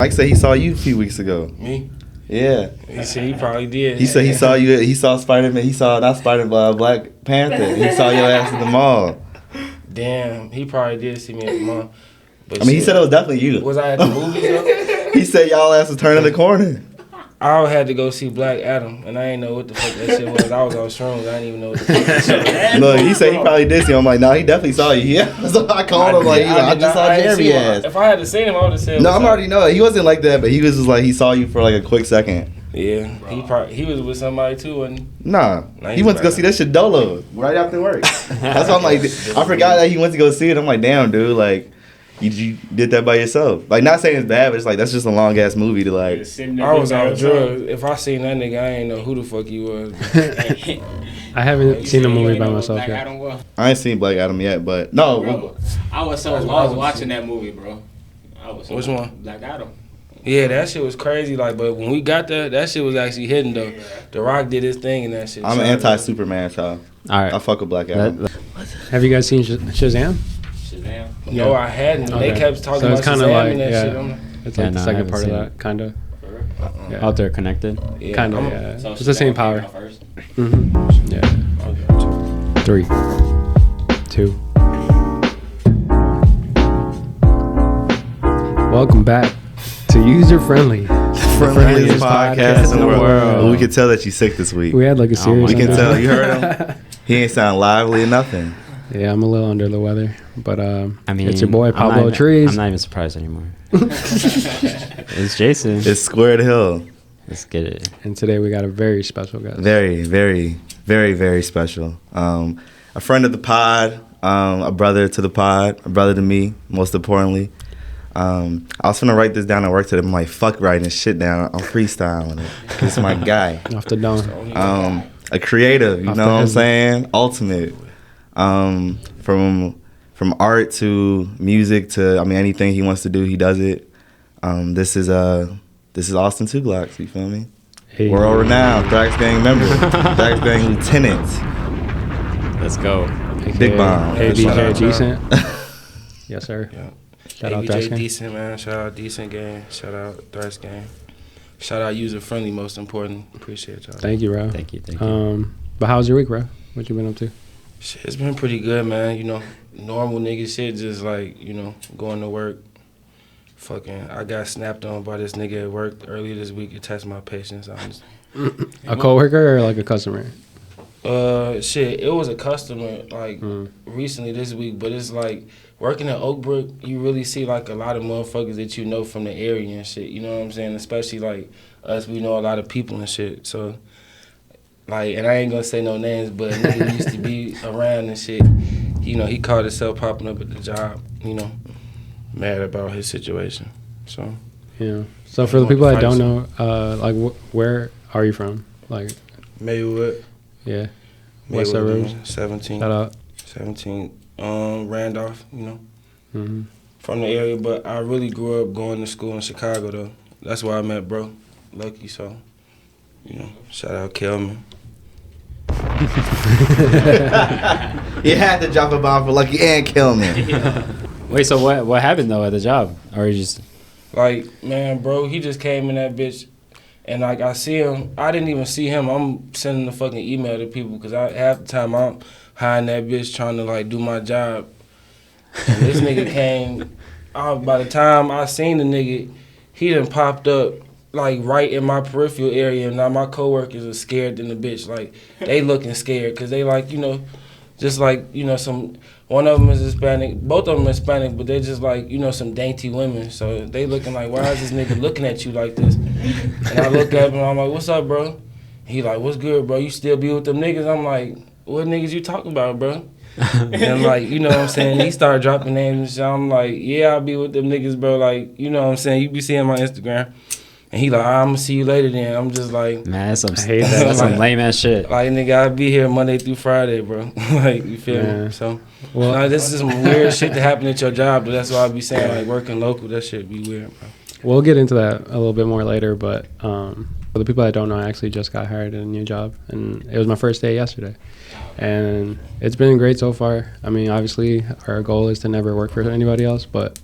Mike said he saw you a few weeks ago. Me? Yeah. He said he probably did. He said he saw you. He saw Spider-Man. He saw not Spider-Man, Black Panther. He saw your ass at the mall. Damn, he probably did see me at the mall. But I mean, he said it was definitely you. Was I at the movies though? He said y'all ass was turning the corner. I had to go see Black Adam, and I didn't know what the fuck that shit was. I was on shrooms. I didn't even know what the fuck that shit was. Look, he said he probably did see him. I'm like, nah, he definitely saw you. Yeah, so I called him like, I just saw Jeremy ass. If I had to see him, I would have said. No, I'm already know it. He wasn't like that, but he was just like he saw you for like a quick second. Yeah, he was with somebody too, wasn't he? Nah, he went to go see that shit Dolo right after work. That's why I'm like, I forgot that he went to go see it. I'm like, damn, dude, like. You did that by yourself. Like, not saying it's bad, but it's like, that's just a long-ass movie to, like... I was on drugs. If I seen that nigga, I ain't know who the fuck he was. I haven't seen the movie by myself yet. I ain't seen Black Adam yet, but... No. Bro, I was so lost watching that movie, bro. Which one? Black Adam. Yeah, that shit was crazy. Like, but when we got there, that shit was actually hidden, though. The Rock did his thing and that shit. I'm an anti-Superman, so... Alright. I fuck with Black Adam. Have you guys seen Shazam? No, I hadn't. Okay. They kept talking so about it's kind Shazam of like, and that yeah, shit. it's like the second part of that, kind of. Yeah. Out there connected? Yeah, kind of, yeah. So it's the same power. Mm-hmm. Yeah. 3, 2. Welcome back to User Friendly. The friendliest podcast in the world. We could tell that you sick this week. We had like a series. We can tell. You heard him? He ain't sound lively or nothing. Yeah, I'm a little under the weather, but I mean, it's your boy Pablo Trees. I'm not even surprised anymore. It's Jason. It's Squared Hill. Let's get it. And today we got a very special guest. Very, very, very, very special. A friend of the pod, a brother to the pod, a brother to me, most importantly. I was gonna write this down at work today. I'm like, fuck writing this shit down. I'm freestyling it. It's my guy. Off the dome. A creative, you know what I'm saying? Ultimate. From art to music to anything he wants to do, he does it. This is Austin2Glocks, you feel me? Hey. World renowned THRAXXGANG member, THRAXXGANG lieutenant. Let's go. Big bomb. ABJDECENT. Yes, sir. Yeah. Shout out THRAXXGANG. ABJDECENT, man. Shout out Decent Gang. Shout out THRAXXGANG. Shout out User Friendly, most important. Appreciate y'all. Thank you, bro. Thank you. But how's your week, bro? What you been up to? Shit, it's been pretty good, man. You know, normal nigga shit, just like, you know, going to work. Fucking, I got snapped on by this nigga at work earlier this week to test my patience. A coworker or like a customer? Shit, it was a customer, like, recently this week, but it's like, working at Oakbrook, you really see, like, a lot of motherfuckers that you know from the area and shit, you know what I'm saying? Especially, like, us, we know a lot of people and shit, so... Like, and I ain't gonna say no names, but a nigga used to be around and shit. You know, he caught himself popping up at the job, you know, mad about his situation. So, yeah. So for the people that don't know, like, where are you from? Like, Maywood. Yeah. What suburbs? 17. Shout out. 17. Randolph, you know. Mm-hmm. From the area, but I really grew up going to school in Chicago, though. That's where I met bro. Lucky, so, you know, shout out Kelman. You had to drop a bomb for Lucky and kill me. Wait, so what happened though at the job? Or you just like, man, bro, he just came in that bitch, and like I see him, I didn't even see him. I'm sending the fucking email to people because half the time I'm hiding that bitch trying to like do my job. And this nigga came. By the time I seen the nigga, he done popped up. Like, right in my peripheral area, and now my coworkers are scared than the bitch. Like, they looking scared, because they like, you know, just like, you know, one of them is Hispanic, both of them are Hispanic, but they just like, you know, some dainty women. So they looking like, why is this nigga looking at you like this? And I look at him, and I'm like, what's up, bro? He like, what's good, bro? You still be with them niggas? I'm like, what niggas you talking about, bro? And like, you know what I'm saying? He started dropping names and shit. I'm like, yeah, I'll be with them niggas, bro. Like, you know what I'm saying? You be seeing my Instagram. And he like, I'm gonna see you later then. I'm just like, man, that's some lame ass shit. Like, nigga, I'll be here Monday through Friday, bro. Like, you feel me? So, well, this is some weird shit to happen at your job, but that's why I be saying, like, working local, that shit be weird, bro. We'll get into that a little bit more later, but for the people that don't know, I actually just got hired at a new job, and it was my first day yesterday. And it's been great so far. I mean, obviously, our goal is to never work for anybody else, but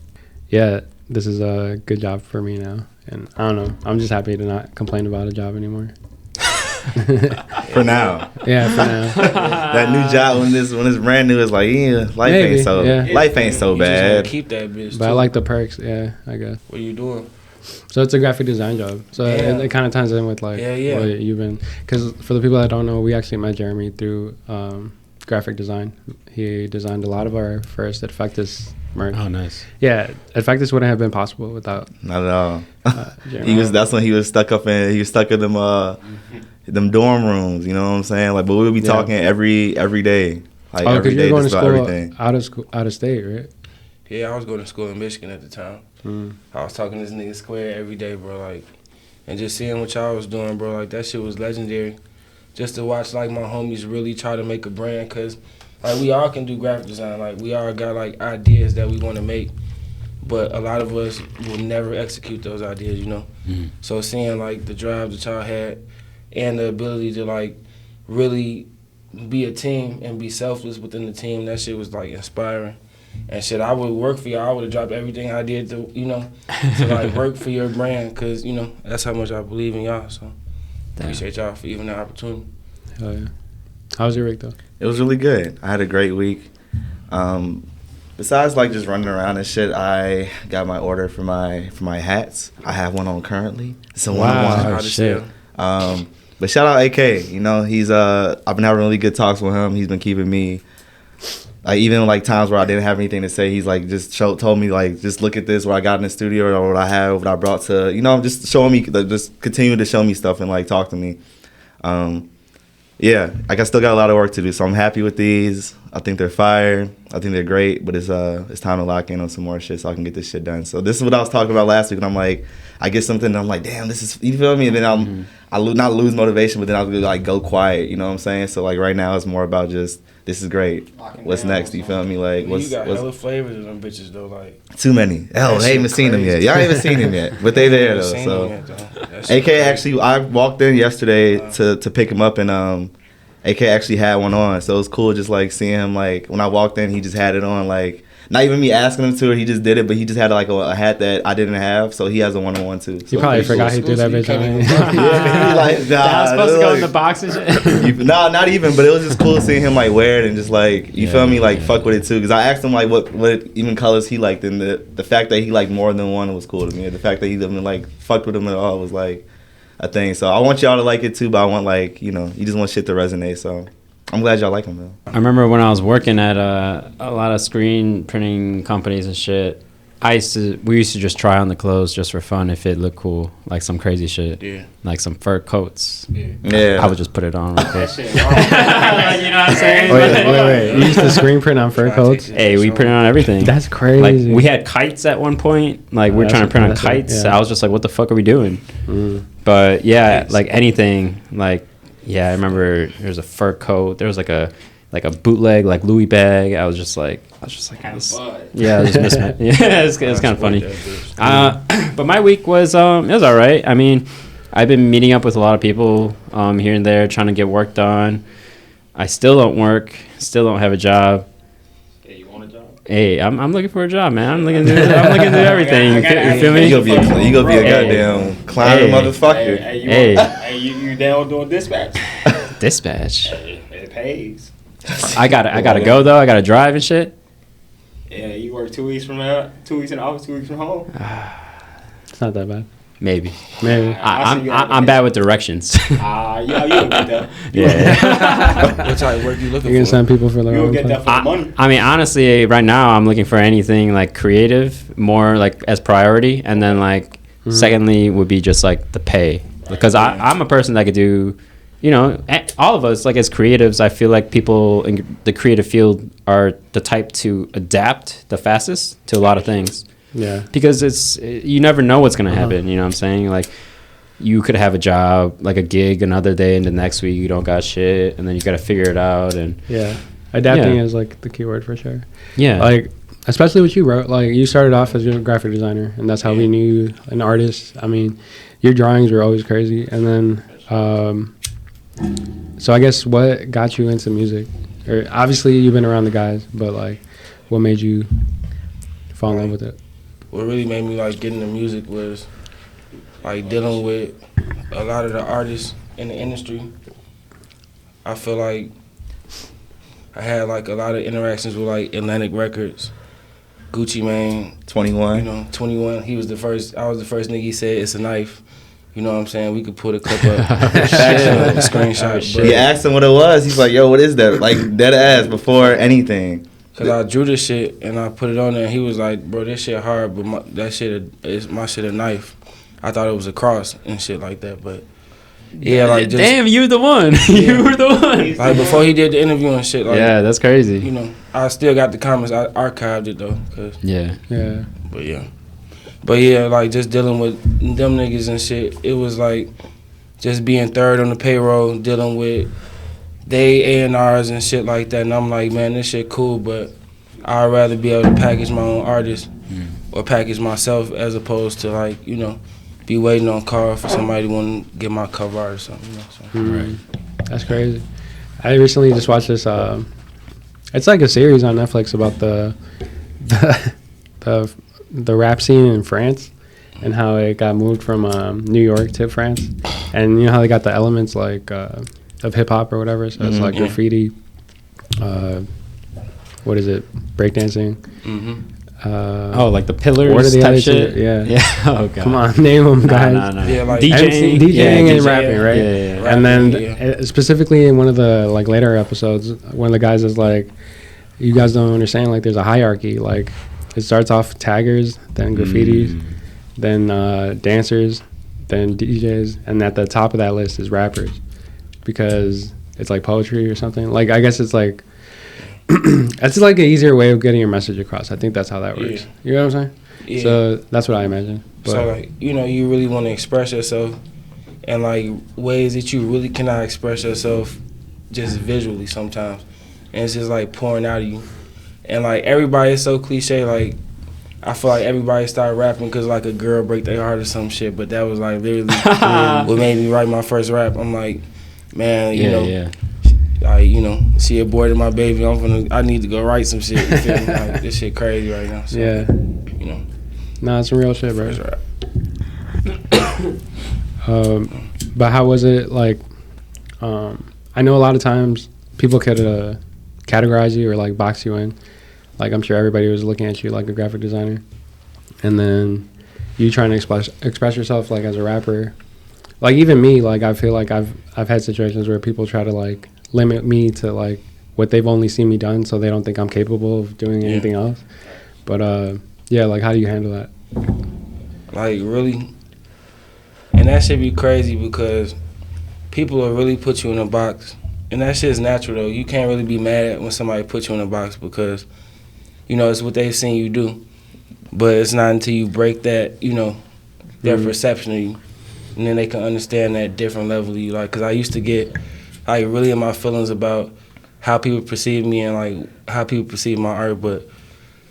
yeah, this is a good job for me now. And I don't know. I'm just happy to not complain about a job anymore. For now. Yeah, for now. That new job when it's brand new is like, life ain't so bad. You just gotta keep that bitch. But I like the perks. Yeah, I guess. What are you doing? So it's a graphic design job. So it kind of ties in with like what you've been. Because for the people that don't know, we actually met Jeremy through graphic design. He designed a lot of our first Adfectus merch. Oh, nice. Yeah, Adfectus wouldn't have been possible without. Not at all. That's when he was stuck in them dorm rooms. You know what I'm saying? Like, but we would be talking every day. Like every day, going just to about school everything. out of state, right? Yeah, I was going to school in Michigan at the time. I was talking to this nigga Square every day, bro. Like, and just seeing what y'all was doing, bro. Like, that shit was legendary. Just to watch like my homies really try to make a brand, cause like we all can do graphic design. Like we all got like ideas that we want to make, but a lot of us will never execute those ideas, you know. So seeing like the drive that y'all had and the ability to like really be a team and be selfless within the team, that shit was like inspiring. And shit, I would work for y'all. I would have dropped everything I did to, you know, to like work for your brand, cause you know that's how much I believe in y'all. So appreciate y'all for even the opportunity. Hell yeah. How was your week though? It was really good. I had a great week. Besides like just running around and shit, I got my order for my hats. I have one on currently. It's a one-on-one. Oh, shit. But shout out AK. You know, he's I've been having really good talks with him. He's been keeping me, like, even like times where I didn't have anything to say, he's like just told me like, just look at this, what I got in the studio or what I have, what I brought to, you know, just showing me, just continue to show me stuff and like talk to me. Yeah, like I still got a lot of work to do, so I'm happy with these. I think they're fire. I think they're great, but it's time to lock in on some more shit so I can get this shit done. So this is what I was talking about last week, and I'm like, I get something and I'm like, damn, this is, you feel me? And then I not lose motivation, but then I'll like go quiet, you know what I'm saying? So like right now it's more about just, this is great. What's next? You feel me? Like you got hella flavors of them bitches though, like too many. Hell, they ain't even seen them yet. Y'all ain't even seen them yet, but they there though. So AK actually, I walked in yesterday to pick him up, and AK actually had one on, so it was cool just like seeing him. Like when I walked in, he just had it on. Like not even me asking him to, or he just did it, but he just had like a hat that I didn't have, so he has a one-on-one too. So you probably forgot he threw that bitch on. Yeah, like, that was supposed to go in the box and shit. Nah, not even, but it was just cool seeing him like wear it and just like, you feel me, like fuck with it too. Because I asked him like what even colors he liked, and the fact that he liked more than one was cool to me. The fact that he even like fucked with him at all was like a thing. So I want y'all to like it too, but I want like, you know, you just want shit to resonate. So I'm glad y'all like them though. I remember when I was working at a lot of screen printing companies and shit, we used to just try on the clothes just for fun if it looked cool, like some crazy shit, like some fur coats. I would just put it on real quick. You know what I'm saying? Wait. You used to screen print on fur coats? Hey, we printed on everything. That's crazy. Like we had kites at one point. Like we were trying to print on kites. I was just like, what the fuck are we doing? But yeah, like anything, like. Yeah, I remember there was a fur coat. There was like a bootleg like Louis bag. I was just like yeah, it was it's kind of funny. But my week was it was all right. I mean, I've been meeting up with a lot of people here and there, trying to get work done. I still don't work. Still don't have a job. Hey, you want a job? Hey, I'm looking for a job, man. I'm looking to do everything. You feel me? You gonna be a goddamn clown motherfucker. Hey, you down doing dispatch? Dispatch. Hey, it pays. I gotta go though. I gotta drive and shit. Yeah, you work 2 weeks from now, 2 weeks in the office, 2 weeks from home. It's not that bad. Maybe. I'm bad with directions. Yeah, you'll get that. Yeah. What type of work you looking You can for? send people for their You'll own get that place. for the money. I mean, honestly, right now I'm looking for anything like creative, more like as priority, and then like secondly would be just like the pay, because I'm a person that could do, you know, all of us like as creatives. I feel like people in the creative field are the type to adapt the fastest to a lot of things. Yeah. Because you never know what's gonna happen. You know what I'm saying? Like, you could have a job, like a gig another day, and the next week you don't got shit, and then you got to figure it out. And adapting is like the key word for sure. Yeah, like especially what you wrote. Like you started off as a graphic designer, and that's how we knew you, an artist. I mean, your drawings were always crazy. And then, so I guess what got you into music? Or obviously you've been around the guys, but like, what made you fall in love with it? what really made me like get into music was like dealing with a lot of the artists in the industry. I feel like I had like a lot of interactions with like Atlantic Records, Gucci Mane, 21. You know, 21. He was the first. I was the first nigga he said it's a knife. You know what I'm saying? We could put a clip up, a screenshot. He asked him what it was. He's like, "Yo, what is that?" Like dead ass before anything. Cause I drew this shit and I put it on there. And he was like, "Bro, this shit hard, but that shit is my shit a knife." I thought it was a cross and shit like that, but yeah, like just, damn, you the one. You were the one. Like before he did the interview and shit. Like, yeah, that's crazy. You know, I still got the comments. I archived it though. Cause, yeah. But yeah, like just dealing with them niggas and shit. It was like just being third on the payroll, dealing with they A&Rs and shit like that. And I'm like, man, this shit cool, but I'd rather be able to package my own artist or package myself as opposed to like, you know, be waiting on call for somebody to want to get my cover art or something. You know, so. Right. That's crazy. I recently just watched this. It's like a series on Netflix about the rap scene in France and how it got moved from New York to France. And you know how they got the elements like of hip hop or whatever. So it's like graffiti. What is it? Breakdancing. Like the pillars what are the type shit? Yeah. Oh god. Come on, name them, guys. No. Yeah, like DJing and rapping, right? Yeah. And then specifically in one of the like later episodes, one of the guys is like, "You guys don't understand. Like, there's a hierarchy. Like, it starts off taggers, then graffitis, then dancers, then DJs, and at the top of that list is rappers, because it's like poetry or something. Like, I guess it's like." That's like an easier way of getting your message across. I think that's how that works. Yeah. You know what I'm saying? Yeah. So that's what I imagine. But so like, you know, you really want to express yourself in like ways that you really cannot express yourself just visually sometimes. And it's just like pouring out of you. And like everybody is so cliche, like I feel like everybody started rapping because like a girl break their heart or some shit, but that was like literally what made me write my first rap. I'm like, man, you know, you know, she aborted my baby. I need to go write some shit. You feel me? Like, this shit crazy right now. So, yeah, you know, no, it's some real shit, bro. Right. But how was it like? I know a lot of times people could categorize you or like box you in. Like I'm sure everybody was looking at you like a graphic designer, and then you trying to express yourself like as a rapper. Like even me, like I feel like I've had situations where people try to like limit me to like what they've only seen me done, so they don't think I'm capable of doing anything else. But yeah, like how do you handle that? Like really, and that should be crazy because people will really put you in a box, and that shit's natural though. You can't really be mad at when somebody puts you in a box because, you know, it's what they've seen you do. But it's not until you break that, you know, their perception of you, and then they can understand that different level of you. Like, cause I used to get like really in my feelings about how people perceive me and like how people perceive my art, but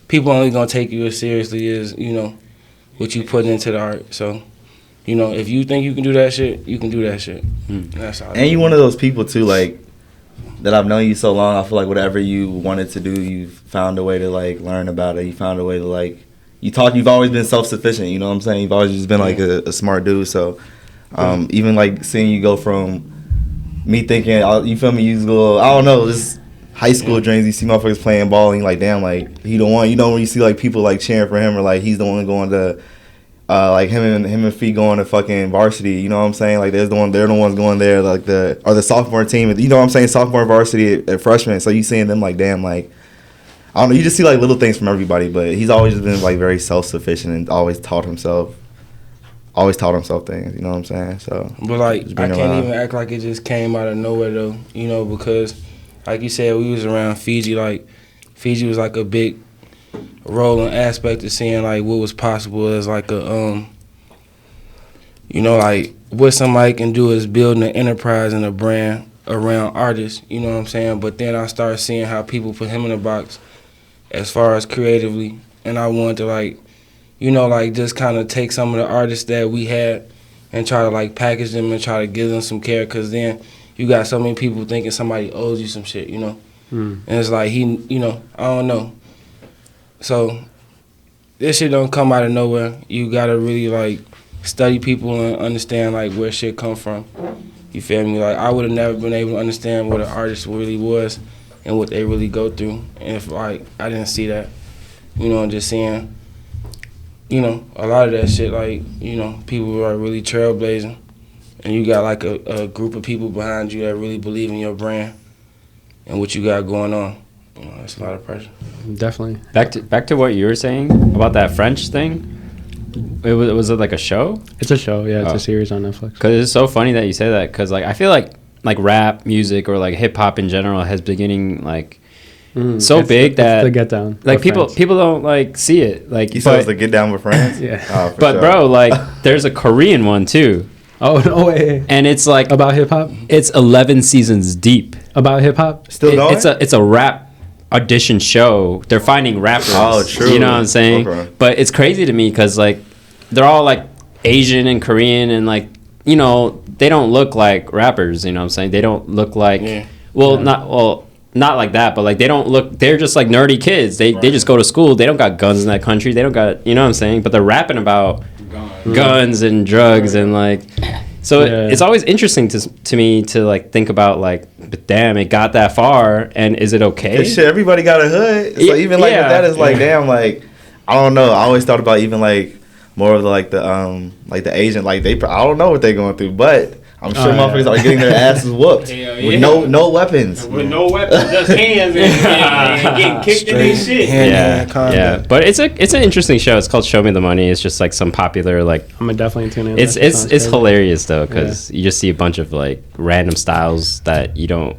people only gonna take you as seriously as, you know, what you put into the art. So, you know, if you think you can do that shit, you can do that shit. That's how. And you one of those people too, like that I've known you so long. I feel like whatever you wanted to do, you've found a way to like learn about it. You found a way to like You've always been self-sufficient. You know what I'm saying? You've always just been like a smart dude. So even like seeing you go from me thinking, you feel me, you little, I don't know, just high school dreams. You see motherfuckers playing ball and you're like, damn, like he the one. You know when you see like people like cheering for him or like he's the one going to like him and Fee going to fucking varsity. You know what I'm saying? Like they're the ones going there, like the sophomore team. You know what I'm saying? Sophomore varsity at freshman. So you seeing them like, damn, like I don't know. You just see like little things from everybody, but he's always just been like very self-sufficient and always taught himself things. You know what I'm saying? So, but like I can't even act like it just came out of nowhere though. You know, because like you said, we was around Fiji. Like Fiji was like a big role and aspect of seeing like what was possible as like a you know, like what somebody can do is building an enterprise and a brand around artists. You know what I'm saying? But then I started seeing how people put him in a box as far as creatively, and I wanted to like, you know, like just kind of take some of the artists that we had and try to like package them and try to give them some care, because then you got so many people thinking somebody owes you some shit, you know? And it's like you know, I don't know. So this shit don't come out of nowhere. You gotta really like study people and understand like where shit come from. You feel me? Like I would have never been able to understand what an artist really was and what they really go through. And if like I didn't see that, you know, and just seeing, you know, a lot of that shit, like, you know, people who are really trailblazing, and you got like a group of people behind you that really believe in your brand and what you got going on. You know, that's a lot of pressure. Definitely. Back to what you were saying about that French thing. Was it like a show? It's a show, yeah. It's a series on Netflix. Because it's so funny that you say that. Because like I feel like rap music or like hip hop in general has been getting like so big that it's the Get Down. Like people don't like see it. Like you said it's the Get Down with Friends. Yeah. Oh, but sure. bro, like there's a Korean one too. Oh no way! And it's like about hip hop. It's 11 seasons deep. About hip hop. Still going? It's a rap audition show. They're finding rappers. Oh, true. You know what I'm saying? Okay. But it's crazy to me because like they're all like Asian and Korean and like, you know, they don't look like rappers. You know what I'm saying? They don't look like not like that, but like they don't look. They're just like nerdy kids. They just go to school. They don't got guns in that country. They don't got, you know what I'm saying? But they're rapping about guns and drugs and like. So it's always interesting to me to like think about like, but damn, it got that far, and is it okay? Shit, everybody got a hood. So even like with that is like, damn, like I don't know. I always thought about even like more of the like the Asian, like I don't know what they're going through, but I'm sure motherfuckers are getting their asses whooped with no weapons. With no weapons, just hands and getting kicked in their shit. Yeah. But it's an interesting show. It's called Show Me the Money. It's just like some popular like. I'm gonna definitely tune in. It's hilarious though because you just see a bunch of like random styles that you don't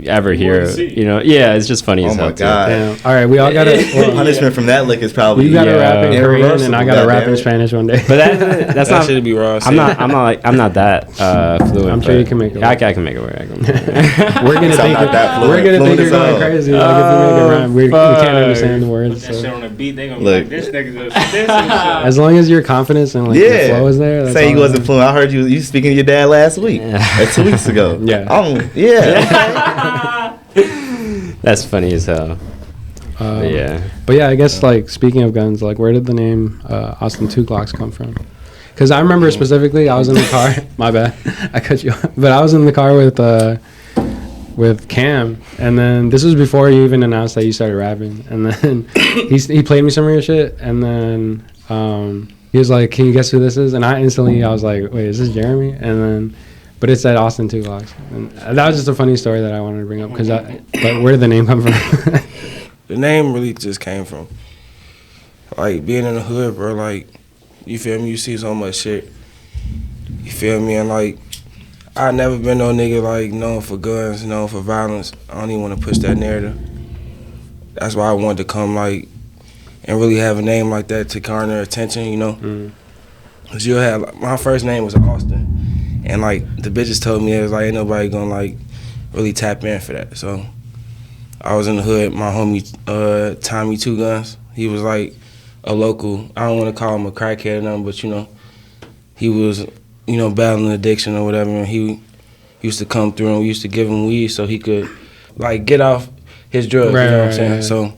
ever hear. You know, it's just funny as hell. Oh my god! Damn. All right, we all got a punishment from that lick is probably you got to rap in Korean and I got to rap in Spanish one day. But that's that not. Should be raw. I'm not that fluent. I'm sure you can make it. I can make it work. We're gonna think you're going crazy. Like if you make it rhyme, we can't understand the words. That shit on the beat, they gonna be like, this nigga's a as long as your confidence and like the flow is there. That's say you wasn't fluent. I heard you speaking to your dad last week, or 2 weeks ago. That's funny as hell. But yeah, I guess like speaking of guns, like where did the name Austin2Glocks come from? Because I remember specifically, I was in the car. My bad, I cut you off. But I was in the car with Cam, and then this was before you even announced that you started rapping. And then he played me some of your shit, and then he was like, "Can you guess who this is?" And I was like, "Wait, is this Jeremy?" And then. But it said Austin2Glocks, and that was just a funny story that I wanted to bring up. But where did the name come from? The name really just came from like being in the hood, bro. Like, you feel me? You see so much shit. You feel me? And like, I never been no nigga like known for guns, known for violence. I don't even want to push that narrative. That's why I wanted to come like and really have a name like that to garner attention, you know. Cause you'll have like, my first name was Austin. And like the bitches told me it was like ain't nobody gonna like really tap in for that. So I was in the hood. My homie Tommy Two Guns. He was like a local. I don't want to call him a crackhead or nothing, but you know, he was battling addiction or whatever. And he used to come through and we used to give him weed so he could like get off his drugs. Right, you know what I'm saying? Right. So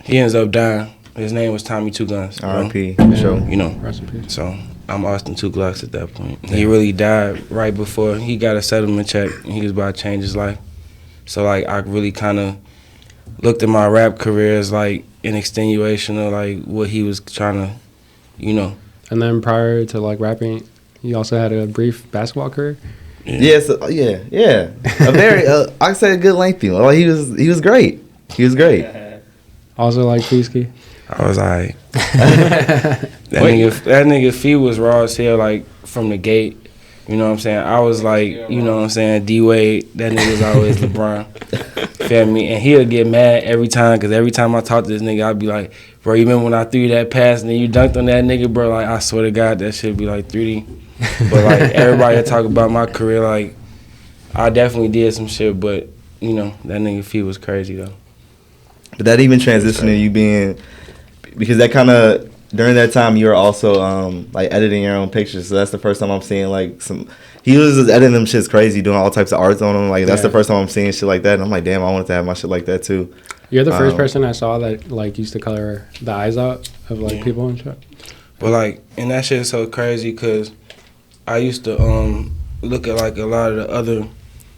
he ends up dying. His name was Tommy Two Guns. R.I.P. So you know. Rest in peace. So. I'm Austin2Glocks at that point. Yeah. He really died right before he got a settlement check and he was about to change his life. So like I really kind of looked at my rap career as like an extenuation of like what he was trying to, you know. And then prior to like rapping, you also had a brief basketball career. Yeah. A very I say a good lengthy one. Like he was great. He was great. Also like Peasky. I was alright. that nigga feet was raw as hell, like from the gate. You know what I'm saying? I was like, you know what I'm saying, D-Wade. That nigga's always LeBron. Feel me? And he'll get mad every time, because every time I talk to this nigga, I'd be like, bro, you remember when I threw you that pass and then you dunked on that nigga, bro? Like, I swear to God, that shit be like 3D. But like everybody talk about my career, like I definitely did some shit, but you know, that nigga feet was crazy though. But that even transitioning you being, because that kind of, during that time you were also like editing your own pictures, so that's the first time I'm seeing like some, he was just editing them shits crazy, doing all types of arts on them, like that's the first time I'm seeing shit like that, and I'm like, damn, I wanted to have my shit like that too. You're the first person I saw that like used to color the eyes out of like people and shit. But like, and that shit is so crazy because I used to look at like a lot of the other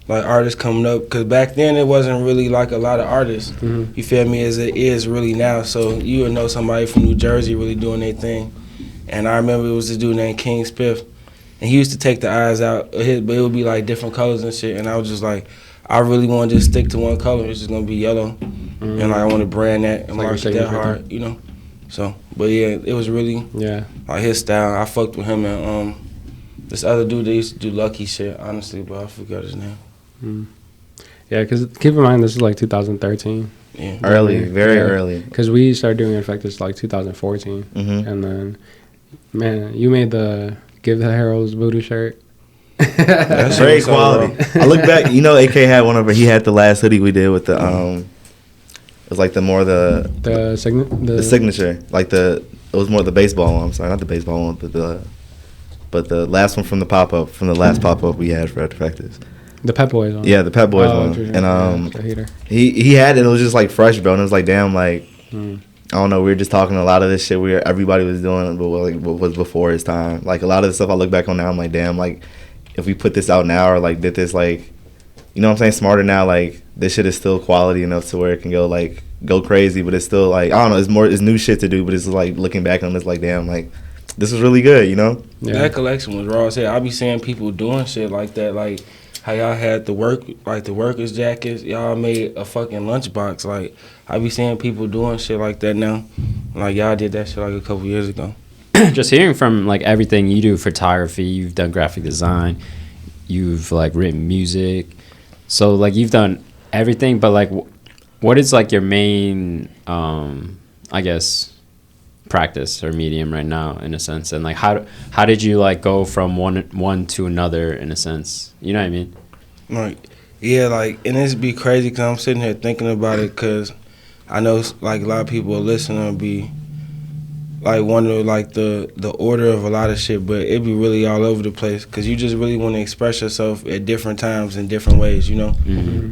like artists coming up, because back then it wasn't really like a lot of artists. You feel me? As it is really now. So you would know somebody from New Jersey really doing their thing. And I remember it was this dude named King Spiff, and he used to take the eyes out of his, but it would be like different colors and shit. And I was just like, I really want to just stick to one color. It's just gonna be yellow, and like I want to brand that and market that hard, you know. So, but yeah, it was really like his style. I fucked with him and this other dude that used to do Lucky shit. Honestly, but I forgot his name. Yeah, because keep in mind this is like 2013. Yeah, very early. Because we started doing Adfectus like 2014, and then man, you made the Give the Heralds voodoo shirt. That's great quality. I look back, you know, AK had one of. He had the last hoodie we did with the it was like the signature, like it was more the baseball one. I'm sorry, not the baseball one, but the last one from the pop up, from the last pop up we had for Adfectus. The Pep Boys one. Yeah, the Pep Boys one. And he had it. It was just like fresh, bro. And it was like, damn, like I don't know. We were just talking a lot of this shit. Everybody was doing, but like what was before his time. Like a lot of the stuff I look back on now, I'm like, damn, like if we put this out now or like did this like, you know what I'm saying, smarter now, like this shit is still quality enough to where it can go crazy, but it's still like, I don't know, it's new shit to do, but it's like looking back on this like, damn, like this is really good, you know? Yeah. That collection was raw as hell. I be seeing people doing shit like that, like how y'all had the workers jackets, y'all made a fucking lunchbox. Like I be seeing people doing shit like that now. Like y'all did that shit like a couple years ago. Just hearing from like everything you do, photography, you've done graphic design, you've like written music, so like you've done everything. But like, what is like your main, I guess, practice or medium right now in a sense? And like how did you like go from one to another in a sense? You know what I mean? Like yeah, like, and it's be crazy because I'm sitting here thinking about it because I know like a lot of people listening will be like wonder like the order of a lot of shit, but it be really all over the place because you just really want to express yourself at different times in different ways, you know.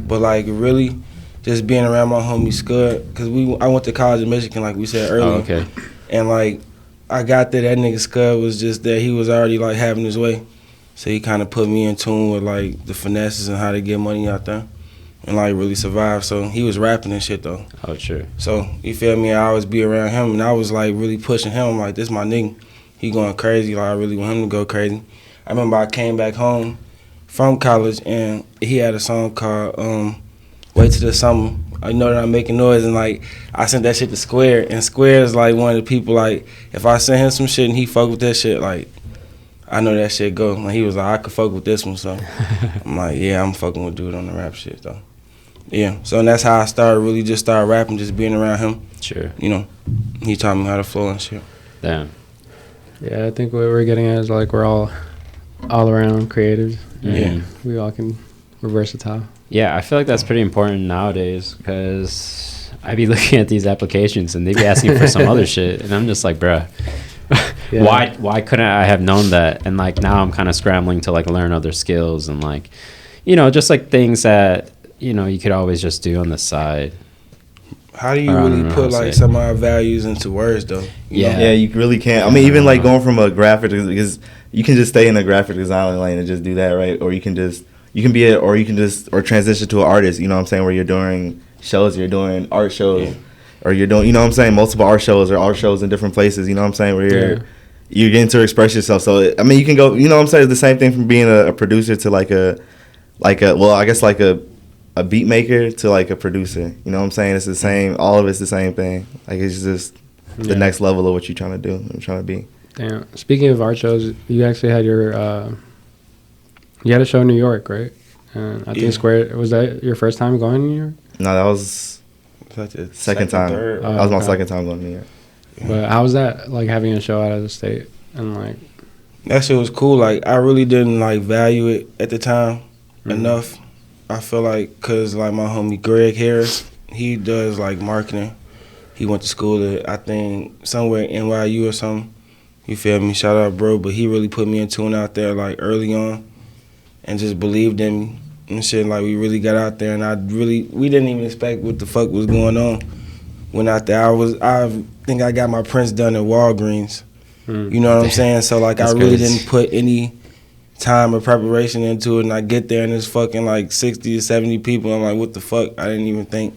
But like really just being around my homie Scud, because I went to college in Michigan like we said earlier. Oh, okay. And like I got that nigga Scud was just that he was already like having his way, so he kind of put me in tune with like the finesses and how to get money out there and like really survive. So he was rapping and shit though. Oh sure. So you feel me? I always be around him, and I was like really pushing him. I'm like, this my nigga. He going crazy. Like I really want him to go crazy. I remember I came back home from college and he had a song called "Wait Till the Summer." I know that I'm making noise, and like I sent that shit to Square, and Square is like one of the people like if I send him some shit and he fuck with that shit, like I know that shit go. Like he was like I could fuck with this one, so I'm like yeah, I'm fucking with dude on the rap shit though. Yeah, so that's how I started rapping, just being around him. Sure. You know, he taught me how to flow and shit. Damn. Yeah, I think what we're getting at is like we're all around creatives. Yeah. We all we're versatile. Yeah, I feel like that's pretty important nowadays because I be looking at these applications and they be asking for some other shit, and I'm just like, bruh, why couldn't I have known that? And like now I'm kind of scrambling to like learn other skills and like, you know, just like things that, you know, you could always just do on the side. How do you really put like some of our values into words though? Yeah, you really can't. I mean, even like going from a graphic, because you can just stay in a graphic design lane and just do that, right? Or you can transition to an artist, you know what I'm saying, where you're doing shows, you're doing art shows, or you're doing, you know what I'm saying, multiple art shows or art shows in different places, you know what I'm saying, where you're getting to express yourself. So, I mean, you can go, you know what I'm saying, it's the same thing from being a producer to like a beat maker to like a producer, you know what I'm saying? It's the same, all of it's the same thing. Like it's just the next level of what you're trying to do and trying to be. Damn. Speaking of art shows, you actually had you had a show in New York, right? I think Square, was that your first time going to New York? No, that was second time. Third. That was my second time going to New York. But how was that, like having a show out of the state and like? That shit was cool. Like I really didn't like value it at the time enough. I feel like because like my homie Greg Harris, he does like marketing. He went to school at I think somewhere in NYU or something. You feel me? Shout out, bro. But he really put me in tune out there like early on, and just believed in me. and shit. Like, we really got out there, and we didn't even expect what the fuck was going on. Went out there. I think I got my prints done at Walgreens. You know what I'm saying? So, like, I really didn't put any time or preparation into it, and I get there, and it's fucking, like, 60 or 70 people. I'm like, what the fuck? I didn't even think,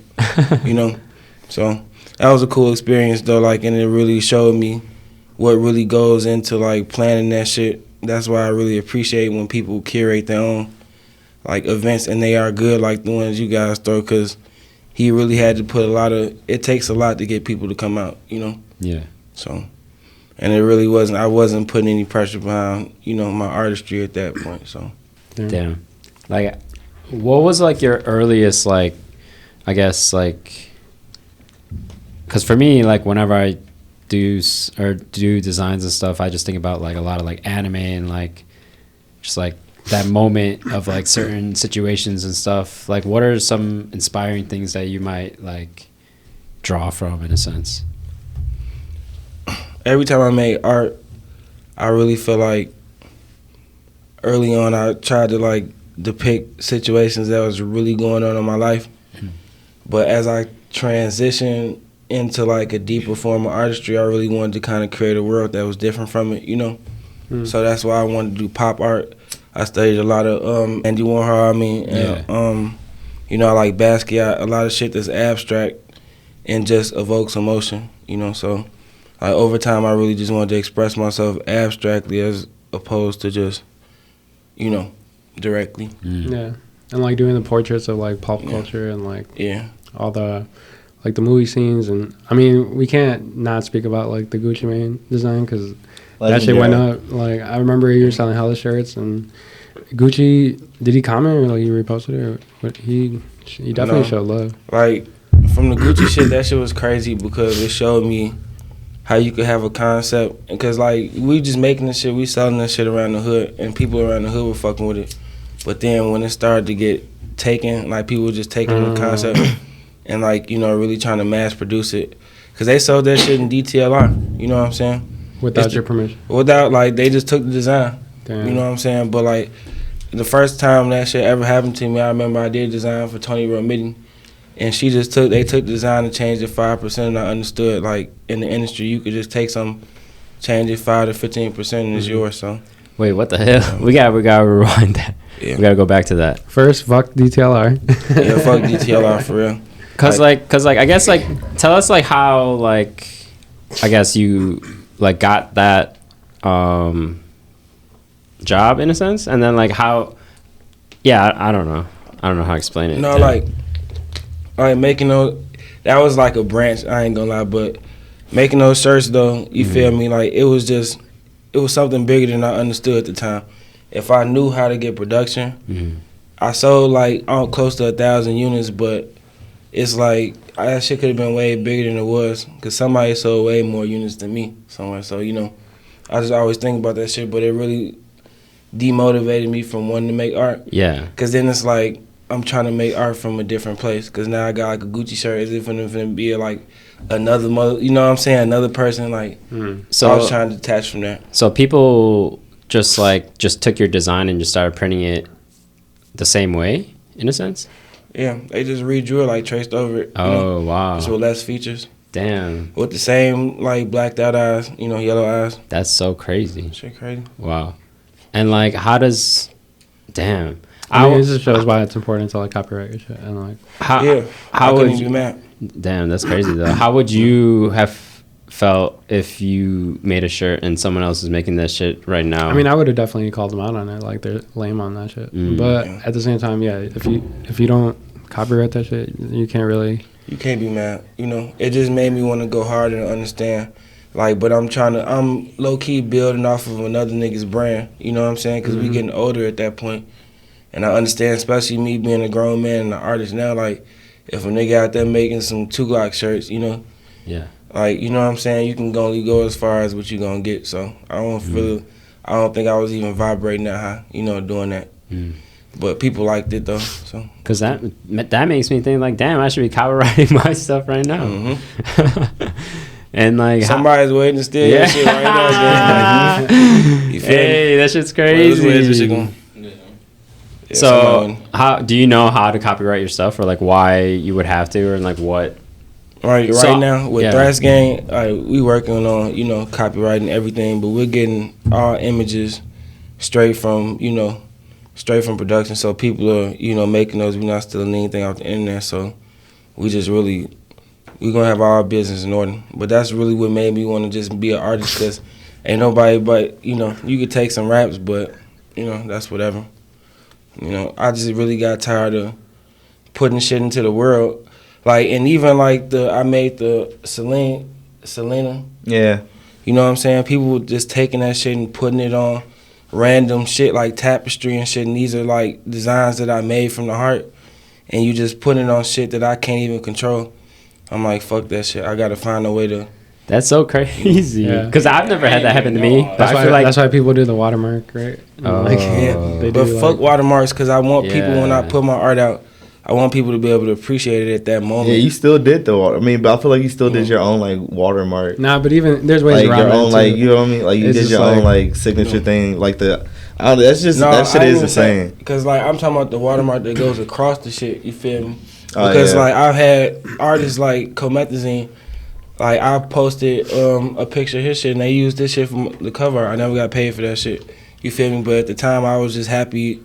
you know? So, that was a cool experience, though, like, and it really showed me what really goes into, like, planning that shit. That's why I really appreciate when people curate their own, like, events, and they are good, like the ones you guys throw, because he really had to put it takes a lot to get people to come out, you know? Yeah. So, and it really I wasn't putting any pressure behind, you know, my artistry at that point, so. Damn. Like, what was, like, your earliest, like, I guess, like, because for me, like, whenever I do designs and stuff, I just think about, like, a lot of, like, anime and, like, just, like, that moment of, like, certain situations and stuff. Like, what are some inspiring things that you might, like, draw from, in a sense? Every time I make art, I really feel like early on I tried to, like, depict situations that was really going on in my life. But as I transitioned into, like, a deeper form of artistry, I really wanted to kind of create a world that was different from it, you know? So that's why I wanted to do pop art. I studied a lot of Andy Warhol, and, you know, I like Basquiat, a lot of shit that's abstract and just evokes emotion, you know? So, like, over time, I really just wanted to express myself abstractly as opposed to just, you know, directly. Yeah. And, like, doing the portraits of, like, pop culture and, like, all the, like, the movie scenes. And, I mean, we can't not speak about, like, the Gucci Mane design because that shit went up. Like, I remember you were selling hella shirts, and Gucci, did he comment or, like, you reposted it? Or what? He definitely showed love. Like, from the Gucci shit, that shit was crazy because it showed me how you could have a concept. Because, like, we just making this shit, we selling this shit around the hood, and people around the hood were fucking with it. But then when it started to get taken, like, people were just taking the concept and, like, you know, really trying to mass produce it. Because they sold that shit in DTLR, you know what I'm saying? Without your permission? Without, like, they just took the design. Damn. You know what I'm saying? But, like, the first time that shit ever happened to me, I remember I did design for Tony Romiti, and they took the design and changed it 5%, and I understood, like, in the industry, you could just take some, change it 5 to 15%, and it's yours, so. Wait, what the hell? We gotta rewind that. Yeah. We gotta go back to that. First, fuck DTLR. Yeah, fuck DTLR for real. Cause I guess, like, tell us, like, how, like, I guess you, like, got that job in a sense, and then, like, how, I don't know how to explain it. No, like making those, that was like a branch, I ain't gonna lie, but making those shirts though, you feel me, like, it was something bigger than I understood at the time. If I knew how to get production, I sold, like, close to 1,000 units, but it's like, that shit could have been way bigger than it was, because somebody sold way more units than me somewhere. So, you know, I just always think about that shit, but it really demotivated me from wanting to make art. Yeah. Because then it's like, I'm trying to make art from a different place, because now I got, like, a Gucci shirt as if it's going to be, like, another mother, you know what I'm saying, another person, like, so I was trying to detach from that. So people just took your design and just started printing it the same way, in a sense? Yeah, they just redrew it, like, traced over it. Oh, wow. Just with less features. Damn. With the same, like, blacked out eyes, you know, yellow eyes. That's so crazy. Shit crazy. Wow. And, like, how does, damn. I mean, it just shows why it's important to, like, copyright your shit. And, like, how would you, mad? Damn, that's crazy, though. How would you have felt if you made a shirt and someone else is making that shit right now? I mean, I would have definitely called them out on it, like, they're lame on that shit. But at the same time, if you don't copyright that shit, you can't be mad, you know. It just made me want to go harder and understand, like, but I'm low-key building off of another nigga's brand, you know what I'm saying, because we getting older at that point. And I understand, especially me being a grown man and an artist now, like, if a nigga out there making some 2Glocks shirts, you know, like, you know what I'm saying, you can only go as far as what you gonna get. So I don't think I was even vibrating that high, you know, doing that. But people liked it though. So because that makes me think, like, damn, I should be copywriting my stuff right now. And, like, somebody's waiting to steal your shit right now. You feel me? That shit's crazy. So how do you know how to copyright your stuff, or like why you would have to, or like what? Right now with THRAXX Gang, we working on copywriting everything, but we're getting our images straight from production. So people are making those. We're not stealing anything off the internet. So we just we're gonna have our business in order. But that's really what made me want to just be an artist, because ain't nobody but you could take some raps, but that's whatever. I just really got tired of putting shit into the world. Like, and even like I made the Selena. Yeah. You know what I'm saying? People just taking that shit and putting it on random shit like tapestry and shit. And these are like designs that I made from the heart. And you just putting it on shit that I can't even control. I'm like, fuck that shit. I got to find a way to. That's so crazy. Because I've never had that happen to me. But I feel like that's why people do the watermark, right? Oh. They do, but fuck watermarks, because I want people, when I put my art out, I want people to be able to appreciate it at that moment. Yeah, you still did the water. I mean, but I feel like you still did your own like watermark. Nah, but even there's ways like around your own, that like, you know what I mean? Like you did your own like signature thing, like the. That's just that shit is insane. Because like I'm talking about the watermark that goes across the shit. You feel me? Because like I've had artists like Comethazine. Like I posted a picture of his shit and they used this shit from the cover. I never got paid for that shit. You feel me? But at the time I was just happy.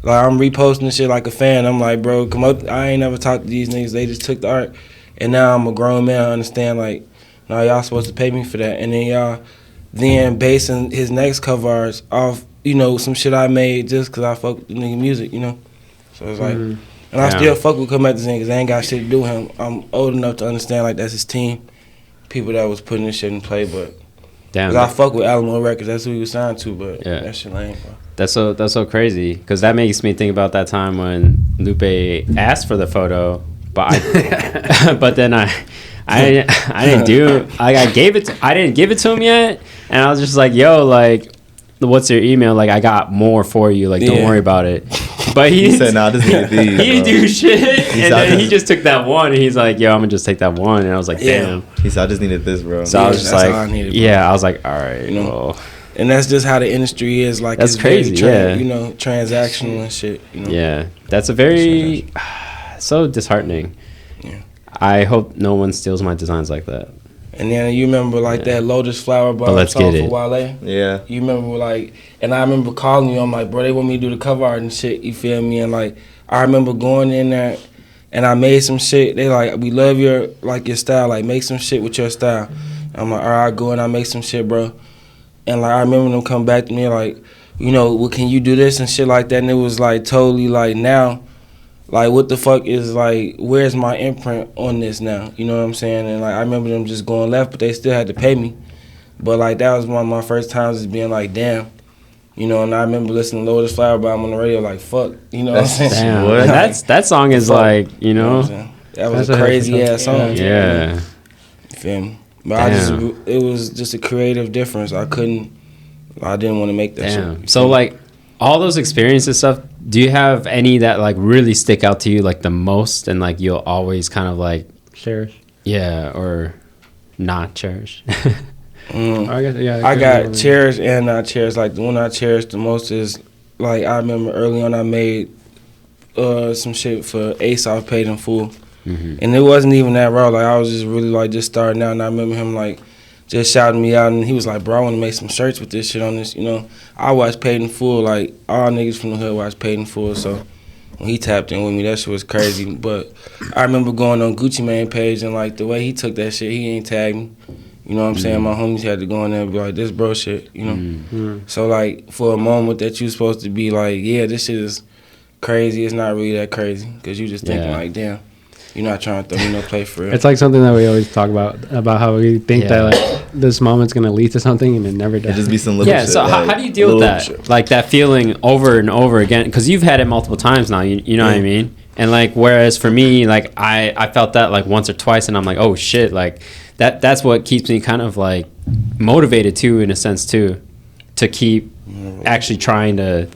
Like, I'm reposting this shit like a fan. I'm like, bro, come up. I ain't never talked to these niggas. They just took the art. And now I'm a grown man. I understand, like, no, y'all supposed to pay me for that. And then y'all basing his next cover arts off, some shit I made just because I fuck with the nigga music, So it's like, and I still fuck with Comethazine because I ain't got shit to do with him. I'm old enough to understand, like, that's his team. People that was putting this shit in play, but. Damn. I fuck with Alamo Records. That's who he was signed to, but that shit lame, bro. That's so crazy, because that makes me think about that time when Lupe asked for the photo, but but then I didn't do. I gave it. I didn't give it to him yet, and I was just like, "Yo, like, what's your email? Like, I got more for you. Like, don't worry about it." But he said, "Nah, this is these." He didn't do shit, and then he just took that one, and he's like, "Yo, I'm gonna just take that one," and I was like, "Damn." He said, "I just needed this, bro." So I was just like, "Yeah," I was like, "All right, well." And that's just how the industry is. Like, that's it's crazy, very transactional and shit. Yeah, that's a very so disheartening. Yeah, I hope no one steals my designs like that. And then you remember like that Lotus Flower Bar song for Wale. Yeah, you remember and I remember calling you. I'm like, bro, they want me to do the cover art and shit. You feel me? And like, I remember going in there and I made some shit. They like, we love your style. Like, make some shit with your style. I'm like, all right, I go and I make some shit, bro. And like I remember them come back to me like, well, can you do this and shit like that? And it was like totally like now, like what the fuck is like, where's my imprint on this now? You know what I'm saying? And like I remember them just going left, but they still had to pay me. But like that was one of my first times just being like, damn. And I remember listening to Lotus Flower Bomb on the radio like, fuck. You know what I'm saying? Damn. What? That song is like, that was a crazy ass song. Yeah. You feel me? But it was just a creative difference. I didn't want to make that shit. So like all those experiences stuff, do you have any that like really stick out to you like the most and like you'll always kind of like cherish? Yeah, or not cherish. I guess, I got cherished and not cherished. Like the one I cherished the most is like I remember early on I made some shit for Ace off Paid in Full. Mm-hmm. And it wasn't even that raw. Like I was just really like just starting out, and I remember him like just shouting me out, and he was like, "Bro, I want to make some shirts with this shit on this." I watched Paid in Full. Like all niggas from the hood watched Paid in Full. So when he tapped in with me, that shit was crazy. But I remember going on Gucci Mane page and like the way he took that shit, he ain't tagged me. You know what I'm saying? My homies had to go in there and be like, "This bro shit," So like for a moment that you supposed to be like, "Yeah, this shit is crazy," it's not really that crazy because you just thinking like, "Damn." You're not trying to throw me no play for real. It's like something that we always talk about how we think that like this moment's gonna lead to something and it never does. It just be some little shit. So like, how do you deal with that? Shit. Like that feeling over and over again? Because you've had it multiple times now. You know what I mean? And like whereas for me, like I felt that like once or twice, and I'm like, oh shit, like that's what keeps me kind of like motivated too, in a sense too, to keep actually trying to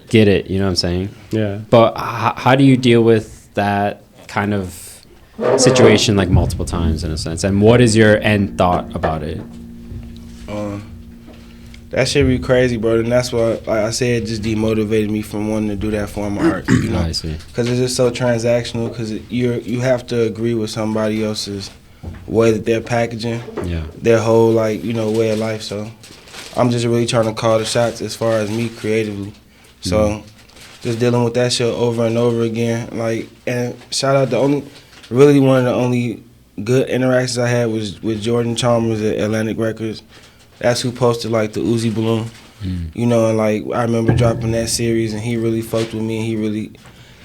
get it. You know what I'm saying? Yeah. But how do you deal with that kind of situation like multiple times in a sense, and what is your end thought about it? That shit be crazy, bro. And that's why, like I said, it just demotivated me from wanting to do that form of art. You know, I see. because it's just so transactional. Because you have to agree with somebody else's way that they're packaging. Yeah. Their whole like way of life. So I'm just really trying to call the shots as far as me creatively. So just dealing with that shit over and over again. Like, and shout out one of the only good interactions I had was with Jordan Chalmers at Atlantic Records. That's who posted like the Uzi balloon, you know, and like I remember dropping that series and he really fucked with me and he really,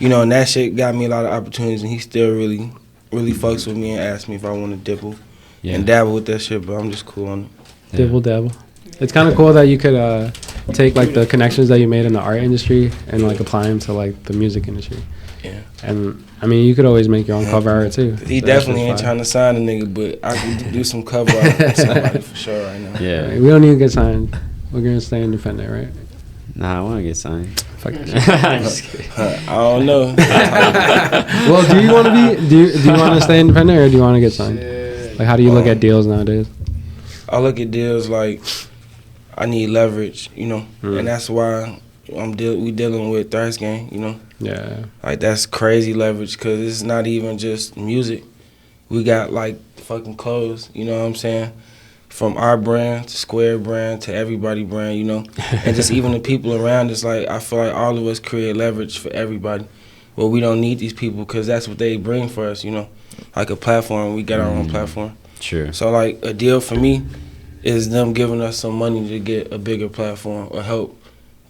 you know, and that shit got me a lot of opportunities and he still really fucks with me and asked me if I want to dibble and dabble with that shit, but I'm just cool on it. Dibble dabble. It's kind of cool that you could take like the connections that you made in the art industry and like apply them to like the music industry. Yeah. And I mean, you could always make your own cover art too. He definitely ain't trying to sign a nigga, but I can do some cover art for somebody for sure right now. Yeah. We don't need to get signed. We're gonna stay independent, right? Nah, I want to get signed. Fuck that shit. I'm just kidding. I don't know. Well, do you want to be? Do you want to stay independent or do you want to get signed? Like, how do you look at deals nowadays? I look at deals like I need leverage, you know, and that's why we dealing with THRAXXGANG, you know. Yeah. Like, that's crazy leverage because it's not even just music. We got, like, fucking clothes, you know what I'm saying? From our brand to Square brand to everybody brand, you know? And just even the people around us, like, I feel like all of us create leverage for everybody. Well, we don't need these people because that's what they bring for us, you know? Like a platform. We got our own platform. Sure. So, like, a deal for me is them giving us some money to get a bigger platform or help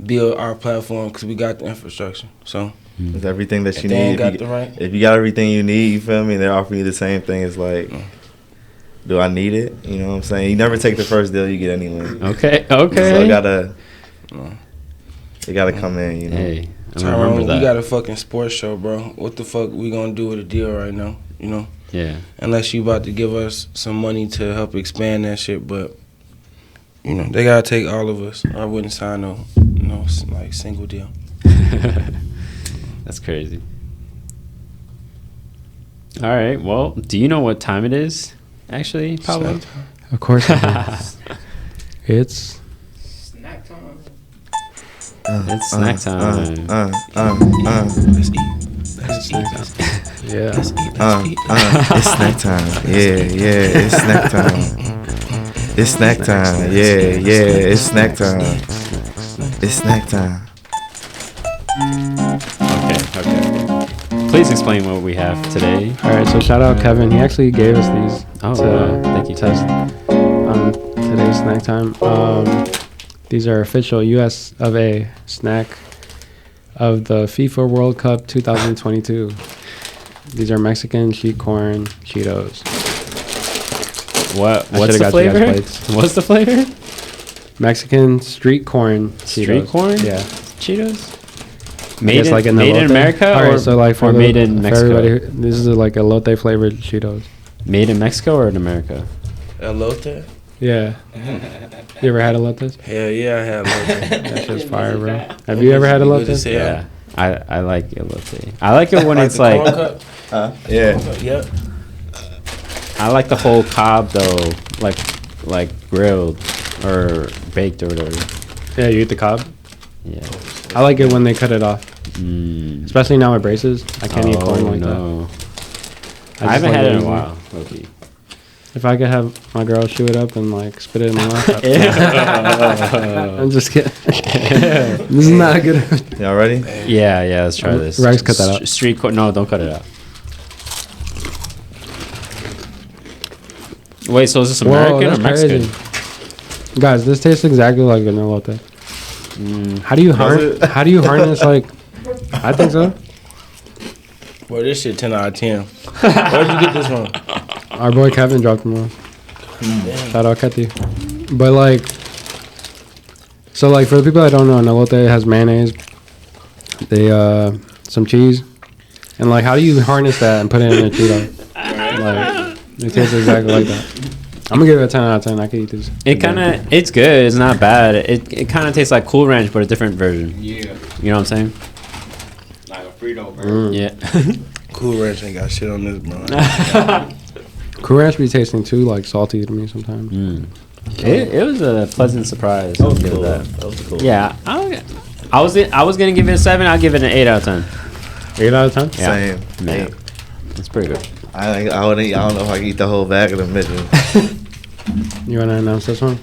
build our platform because we got the infrastructure. So it's everything that you they need. ain't If you got everything you need, you feel me? They're offering you the same thing. It's like, do I need it? You know what I'm saying? You never take the first deal you get anyway. Okay. So it gotta come in. You know. Hey, I remember that. We got a fucking sports show, bro. What the fuck we gonna do with a deal right now? You know? Yeah. Unless you about to give us some money to help expand that shit, but you know they gotta take all of us. I wouldn't sign no like single deal. That's crazy. All right. Well, do you know what time it is? Actually, Pablo. Of course. It's Snack time. It's snack time. Let's eat. yeah. It's snack time. Yeah, it's snack time. It's snack time. Yeah, it's snack time. It's snack time. Okay. Please explain what we have today. All right. So shout out Kevin. He actually gave us these. Oh, to thank you. Test on today's snack time. These are official US of A snack of the FIFA World Cup 2022. These are Mexican sheet corn Cheetos. What's the flavor? What's the flavor? Mexican street corn Cheetos. Street corn? Yeah. Cheetos? Made in America or made in Mexico? This is like elote flavored Cheetos. Made in Mexico or in America? Elote? Yeah. You ever had elotes? Hell yeah, I had elote. That shit's fire, bro. Have you ever had elotes? Yeah. I like elote. I like it when it's like... Yeah. Yep. I like the whole cob though, like grilled or baked or whatever. Yeah, you eat the cob? Yeah. I like it when they cut it off. Especially now with braces. I can't eat corn like that. I haven't had it in a while. Okay. If I could have my girl chew it up and like spit it in my mouth. I'm just kidding. This is not a good. Y'all ready? Yeah, let's try this. Rex, cut that out. Street corn. No, don't cut it out. Wait, so is this American or Mexican? Crazy. Guys, this tastes exactly like an elote. How do you harness like? I think so. Boy, this shit 10 out of 10. Where'd you get this from? Our boy Kevin dropped them off. Shout out Keti. But like, so like for the people that don't know, an elote has mayonnaise, some cheese, and like how do you harness that and put it in a Cheeto? Like it tastes exactly like that. I'm gonna give it a 10 out of 10. I can eat this. It's good. It's not bad. It kind of tastes like Cool Ranch, but a different version. Yeah. You know what I'm saying? Like a Frito burger. Yeah. Cool Ranch ain't got shit on this, bro. Cool Ranch be tasting too like salty to me sometimes. It was a pleasant surprise. That was I'll give it cool. that. That was cool. Yeah, I was gonna give it a 7. I'll give it an 8 out of 10. 8 out of 10? Yeah. Same. Yeah. Eight. It's pretty good. I don't know if I can eat the whole bag of the midget. You want to announce this one?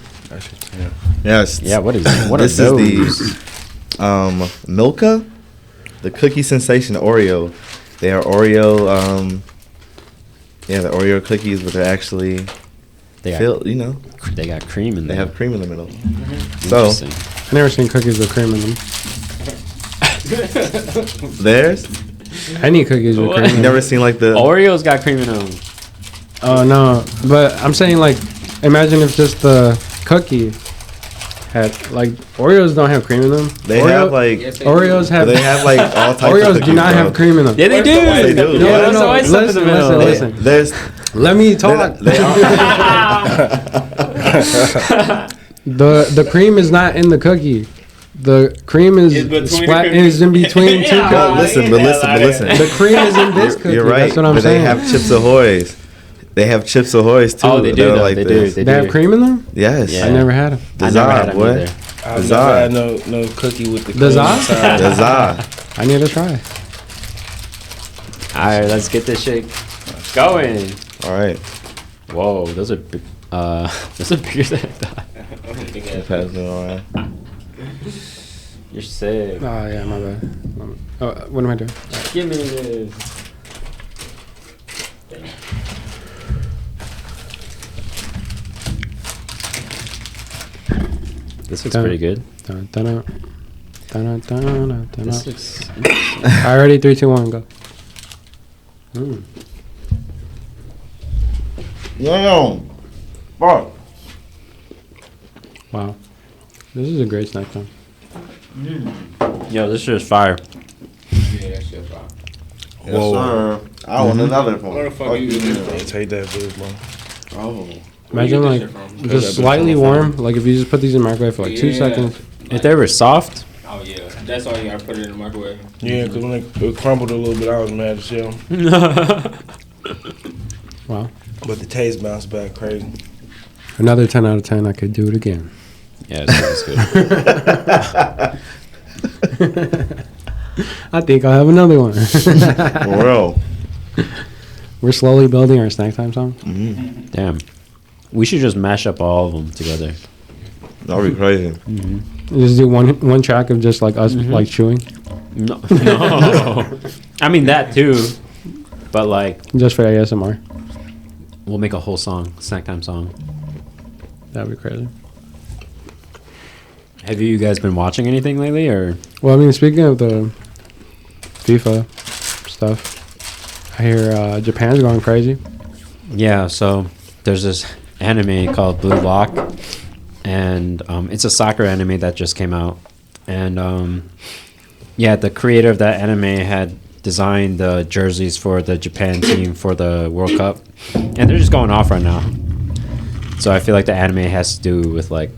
Yes. Yeah. What is? What This are is those? the Milka, the cookie sensation Oreo. They are Oreo. The Oreo cookies, but they're actually They got, filled. they got cream in They there. have cream in the middle. So Interesting. I've never seen cookies with cream in them. theirs. Any cookies with What? cream in You them. never seen like the. Oreos got cream in them. Oh, no. But I'm saying, like, imagine if just the cookie had, like, Oreos don't have cream in them. They have like. Oreos have. They have like all types of Oreos cookies, do not bro. have cream in them. Yeah, they do. They do. No, Yeah, no, no. always something in the middle. Listen. There's. Let me talk. They are, The cream is not in the cookie. The cream is It's between splat the cookie. is in between two Yeah. cookies. but listen. The cream is in this cookie. You're right. That's what I'm but saying. they have Chips Ahoy's. They have Chips Ahoy's too. Oh, they do. that are Though. like They this. do. They have cream in them? Yes. Yeah. I never had them. I never had Dessert, them boy. either. I've Bizarre. never had no cookie with the The cream Zod? inside. Dessert. I need to try. All right, let's get this shit going. All right. Whoa, those are big. Those are bigger than I thought. Pass it around. You're sick. Oh, yeah, my bad. Oh, what am I doing? Give me this. This looks pretty good. Dun, dun, dun, dun, dun, dun, dun, dun. This looks. Alrighty, 3, 2, 1, go. Mm. Damn. Fuck. Wow. This is a great snack time. Yo, this shit is fire. Yeah, that shit fire. Yes, sir. I want another one. Where the fuck you get this Yeah, from? take that, bitch, man. Oh. Imagine, Where like, you get this shit from? just slightly warm. Like, if you just put these in the microwave for, like, 2 Yeah. seconds. If they were soft, Oh yeah, that's all you gotta put it in the microwave. Yeah, because when it crumbled a little bit, I was mad as hell. Wow. But the taste bounced back crazy. Another 10 out of 10. I could do it again. yeah, it sounds good. I think I'll have another one. For real. We're slowly building our snack time song. Mm-hmm. Damn, we should just mash up all of them together. That would be crazy. Just do one track of just like us like chewing, No, no. I mean that too, but like just for ASMR. we'll make a whole song, snack time song. That'd be crazy. Have you guys been watching anything lately, or? Well, I mean, speaking of the FIFA stuff, I hear Japan's going crazy. Yeah, so there's this anime called Blue Lock, and it's a soccer anime that just came out. And yeah, the creator of that anime had designed the jerseys for the Japan team for the World Cup, and they're just going off right now. So I feel like the anime has to do with like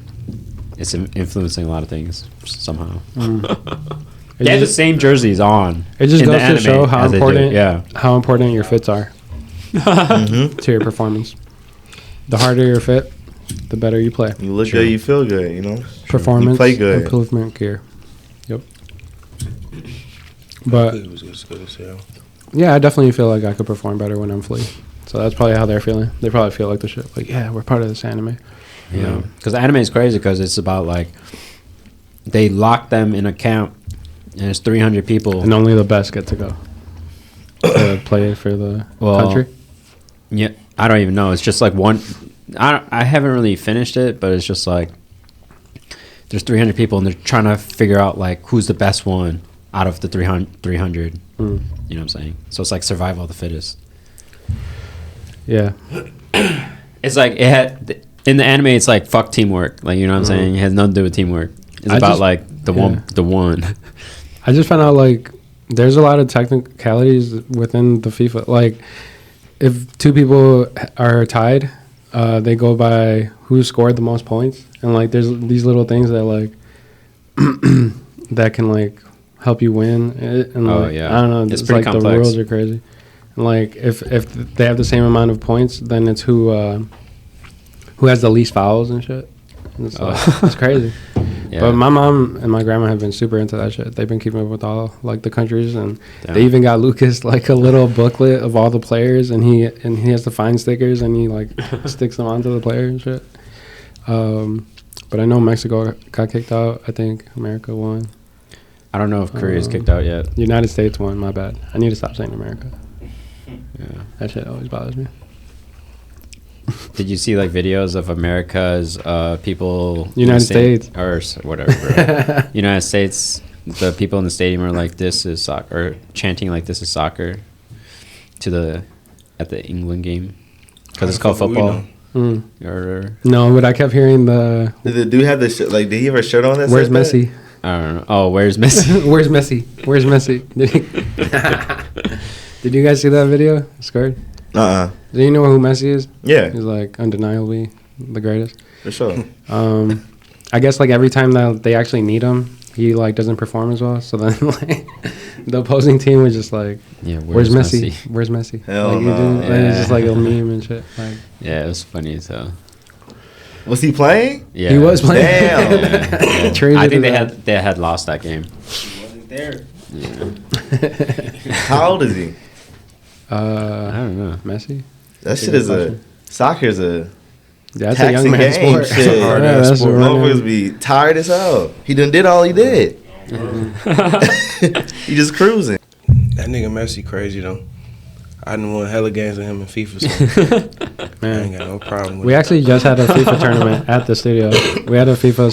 it's influencing a lot of things somehow. It They have the just, same jerseys on. it just in the goes to anime show how as they do. important, Yeah. how important your fits are Mm-hmm. to your performance. The harder your fit, the better you play. You look good, you feel good, you know? Performance You play good. improvement gear. Yep. But It was just good as hell. yeah, I definitely feel like I could perform better when I'm free. So that's probably how they're feeling. They probably feel like the shit. Like, yeah, we're part of this anime. Yeah, because anime is crazy because it's about like they lock them in a camp and it's 300 people. And only the best get to go to play for the Well, country. Yeah, I don't even know. It's just like one. I haven't really finished it, but it's just like there's 300 people and they're trying to figure out like who's the best one out of the 300. You know what I'm saying? So it's like survival of the fittest. Yeah. It's like it had in the anime. It's like fuck teamwork. Like you know what I'm saying? It has nothing to do with teamwork. It's I about just- like the yeah. one. I just found out like there's a lot of technicalities within the FIFA. Like if two people are tied, they go by who scored the most points, and like there's these little things that like that can like help you win. And Oh, like, yeah. I don't know. It's It's pretty like the complex. rules are crazy. And like if they have the same amount of points, then it's who who has the least fouls and shit. And it's, it's crazy. Yeah. But my mom and my grandma have been super into that shit. They've been keeping up with all like the countries, and they even got Lucas like a little booklet of all the players, and he has to find stickers and he like sticks them onto the player and shit. But I know Mexico got kicked out. I think America won. I don't know if Korea's kicked out yet. United States won. My bad. I need to stop saying America. Yeah, that shit always bothers me. Did you see like videos of America's people? United States or whatever. United States. The people in the stadium are like, "This is soccer," or chanting like, "This is soccer," at the England game because it's called football. No, but I kept hearing the. Did the dude have the like? Did he have a shirt on that? Where's Messi? I don't know. Oh, where's Messi? Where's Messi? Where's Messi? Did you guys see that video? Squared? Do you know who Messi is? Yeah. He's like undeniably the greatest. For sure. I guess like every time that they actually need him, he like doesn't perform as well. So then like the opposing team was just like, yeah, where's Messi? Where's Messi? Hell like, no. And it's just like a meme and shit. Like, yeah, it was funny as hell. Was he playing? Yeah, he was playing. Damn. Yeah. I think they had lost that game. He wasn't there. Yeah. How old is he? I don't know. Messi. That shit is soccer's a that's a young taxing man's game. sport. Shit. Yeah, that's right. Motherfuckers be tired as hell. He did all he did. He just cruising. That nigga Messi crazy though. I done won hella games with him in FIFA. So man, I ain't got no problem with We it. actually just had a FIFA tournament at the studio. We had a FIFA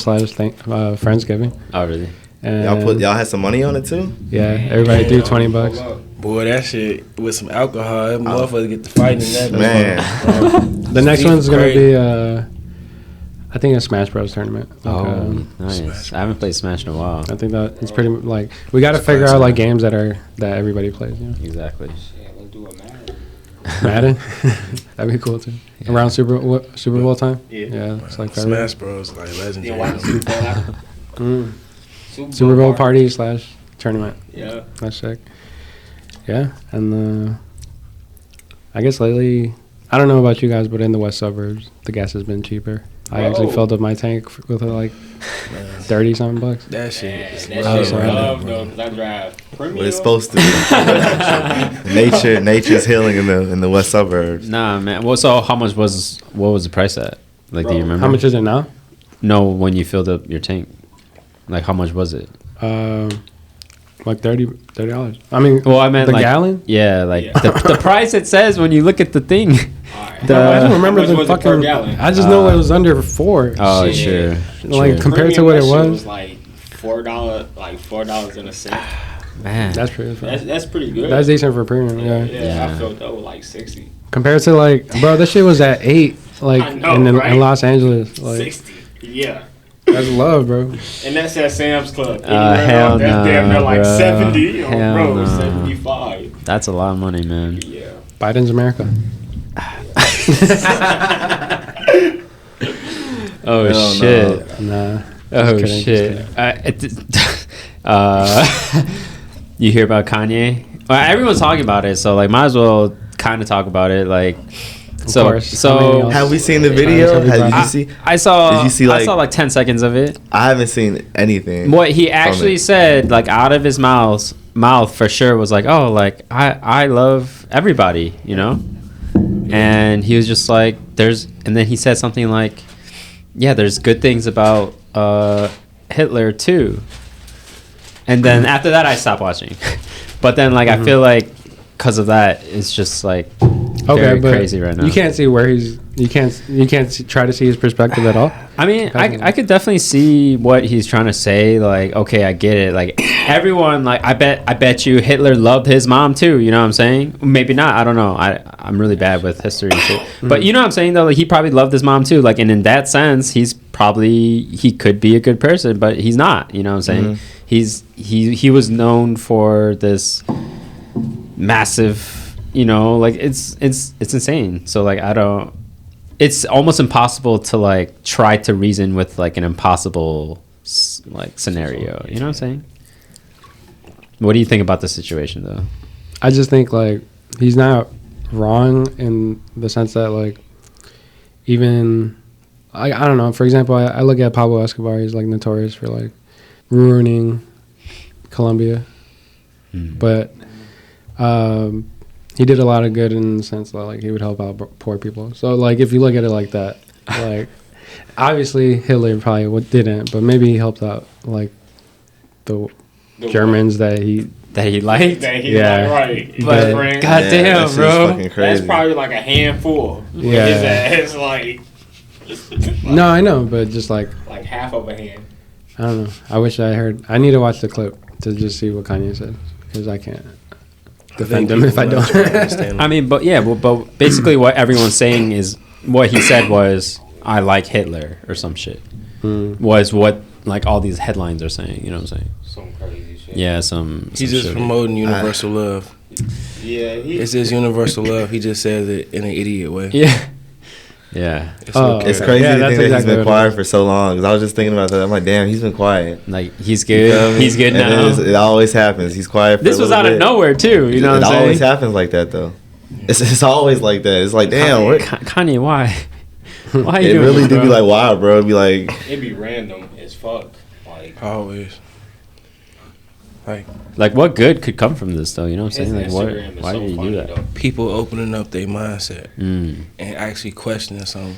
/ Friendsgiving. Oh, really? And Y'all had some money on it too? Yeah, everybody threw $20. Boy, that shit with some alcohol, that motherfucker get to fighting in that. Man. The next FIFA one's gonna crazy. be I think a Smash Bros tournament. Like, Nice. Smash. I haven't played Smash in a while. I think that it's pretty like we got to figure out like games that everybody plays. You know? Exactly. Shit, let's do a Madden. Madden, that'd be cool too. Yeah. Around Super Bowl time. Yeah. It's like February. Smash Bros like legendary. You watch Super Bowl after? Super Bowl party / tournament. Yeah. That's sick. Yeah, and I guess lately, I don't know about you guys, but in the west suburbs, the gas has been cheaper. I actually filled up my tank with like $30-something bucks. That shit is That love shit right love now, though, because I drive premium. What it's supposed to be. Nature's healing in the west suburbs. Nah, man. Well, so what was the price at? Like, do you remember? How much is it now? No, when you filled up your tank. Like, how much was it? Like $30. I mean, Well, I meant the like, gallon. Yeah, like Yeah. The price it says when you look at the thing. I don't remember How much the was it per fucking. gallon? I just know it was under $4. Oh, Shit. sure. Like sure. compared to what it Premium, that shit was. like $4 and a cent. Man. That's pretty. That's pretty good. That's decent for premium. Yeah. Yeah. I felt that was like 60. Compared to like, bro, this shit was at 8. Like I know, in right? Los Angeles. Like 60. Yeah. that's love, bro. And that's at Sam's Club. Hell That's damn no, near like bro. 70. Oh, Hell bro, no. 75. That's a lot of money, man. Yeah. Biden's America. Oh, Hell shit. Nah. Oh, Just kidding, shit. You hear about Kanye? Well, everyone's talking about it, so like, might as well kind of talk about it. Like, course. How many else? Have we seen the video? Did you see? I saw. Did you see, I saw like 10 seconds of it. I haven't seen anything. What he actually said, like out of his mouth for sure, was like, "Oh, like I love everybody," you know. And he was just like, and then he said something like, "Yeah, there's good things about Hitler too." And then after that, I stopped watching. But then, like, I feel like because of that, it's just like very crazy right now. You can't see where he's. You can't try to see his perspective at all. I mean, I could definitely see what he's trying to say. Like, okay, I get it. Like, everyone, like, I bet you Hitler loved his mom too. You know what I'm saying? Maybe not. I don't know. I'm really bad with history and shit. But you know what I'm saying though? Like, he probably loved his mom too. Like, and in that sense, he could be a good person, but he's not. You know what I'm saying? He was known for this massive. You know, like it's insane. So like it's almost impossible to like try to reason with like an impossible like scenario. You know what I'm saying? What do you think about the situation though? I just think like he's not wrong in the sense that like even I don't know. For example, I look at Pablo Escobar. He's like notorious for like ruining Colombia, but he did a lot of good in the sense that like he would help out poor people. So like if you look at it like that, like obviously Hitler probably didn't, but maybe he helped out like the Germans that he liked. Yeah, right. But goddamn, bro, that's probably like a handful. Yeah, his ass, like no, I know, but just like half of a hand. I don't know. I wish I heard. I need to watch the clip to just see what Kanye said because I can't defend him if I don't. I mean, but basically what everyone's saying is what he said was I like Hitler or some shit. Was what like all these headlines are saying. You know what I'm saying? Some crazy shit. Yeah, He's just promoting universal love. Yeah, it's his universal love. He just says it in an idiot way. Yeah. Yeah. It's crazy to think that he's been quiet for so long. Because I was just thinking about that. I'm like, damn, he's been quiet. Like, he's good. He's good now. It always happens. He's quiet for this was out of nowhere, too. You know what I'm saying? It always happens like that, though. It's always like that. It's like, damn. Kanye, why? Why are you doing it? Really do be like, wow, bro. It'd be like. It'd be random as fuck. Like, always. Like, what good could come from this, though? You know what I'm saying? Like, why so did you do that? Though. People opening up their mindset and actually questioning something.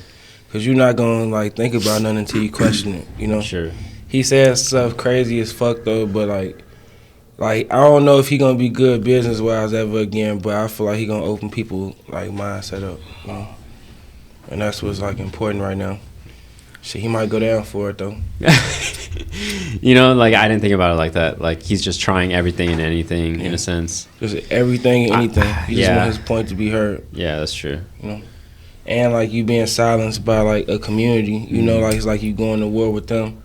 Because you're not going to, like, think about nothing until you question it, you know? Sure. He says stuff crazy as fuck, though, but, like I don't know if he going to be good business-wise ever again, but I feel like he going to open people, like, mindset up, you know? And that's what's, like, important right now. Shit, he might go down for it, though. You know, like, I didn't think about it like that. Like, he's just trying everything and anything, in a sense. Just everything and anything. He just want his point to be heard. Yeah, that's true. You know? And, like, you being silenced by, like, a community, you know, like, it's like you going to war with them.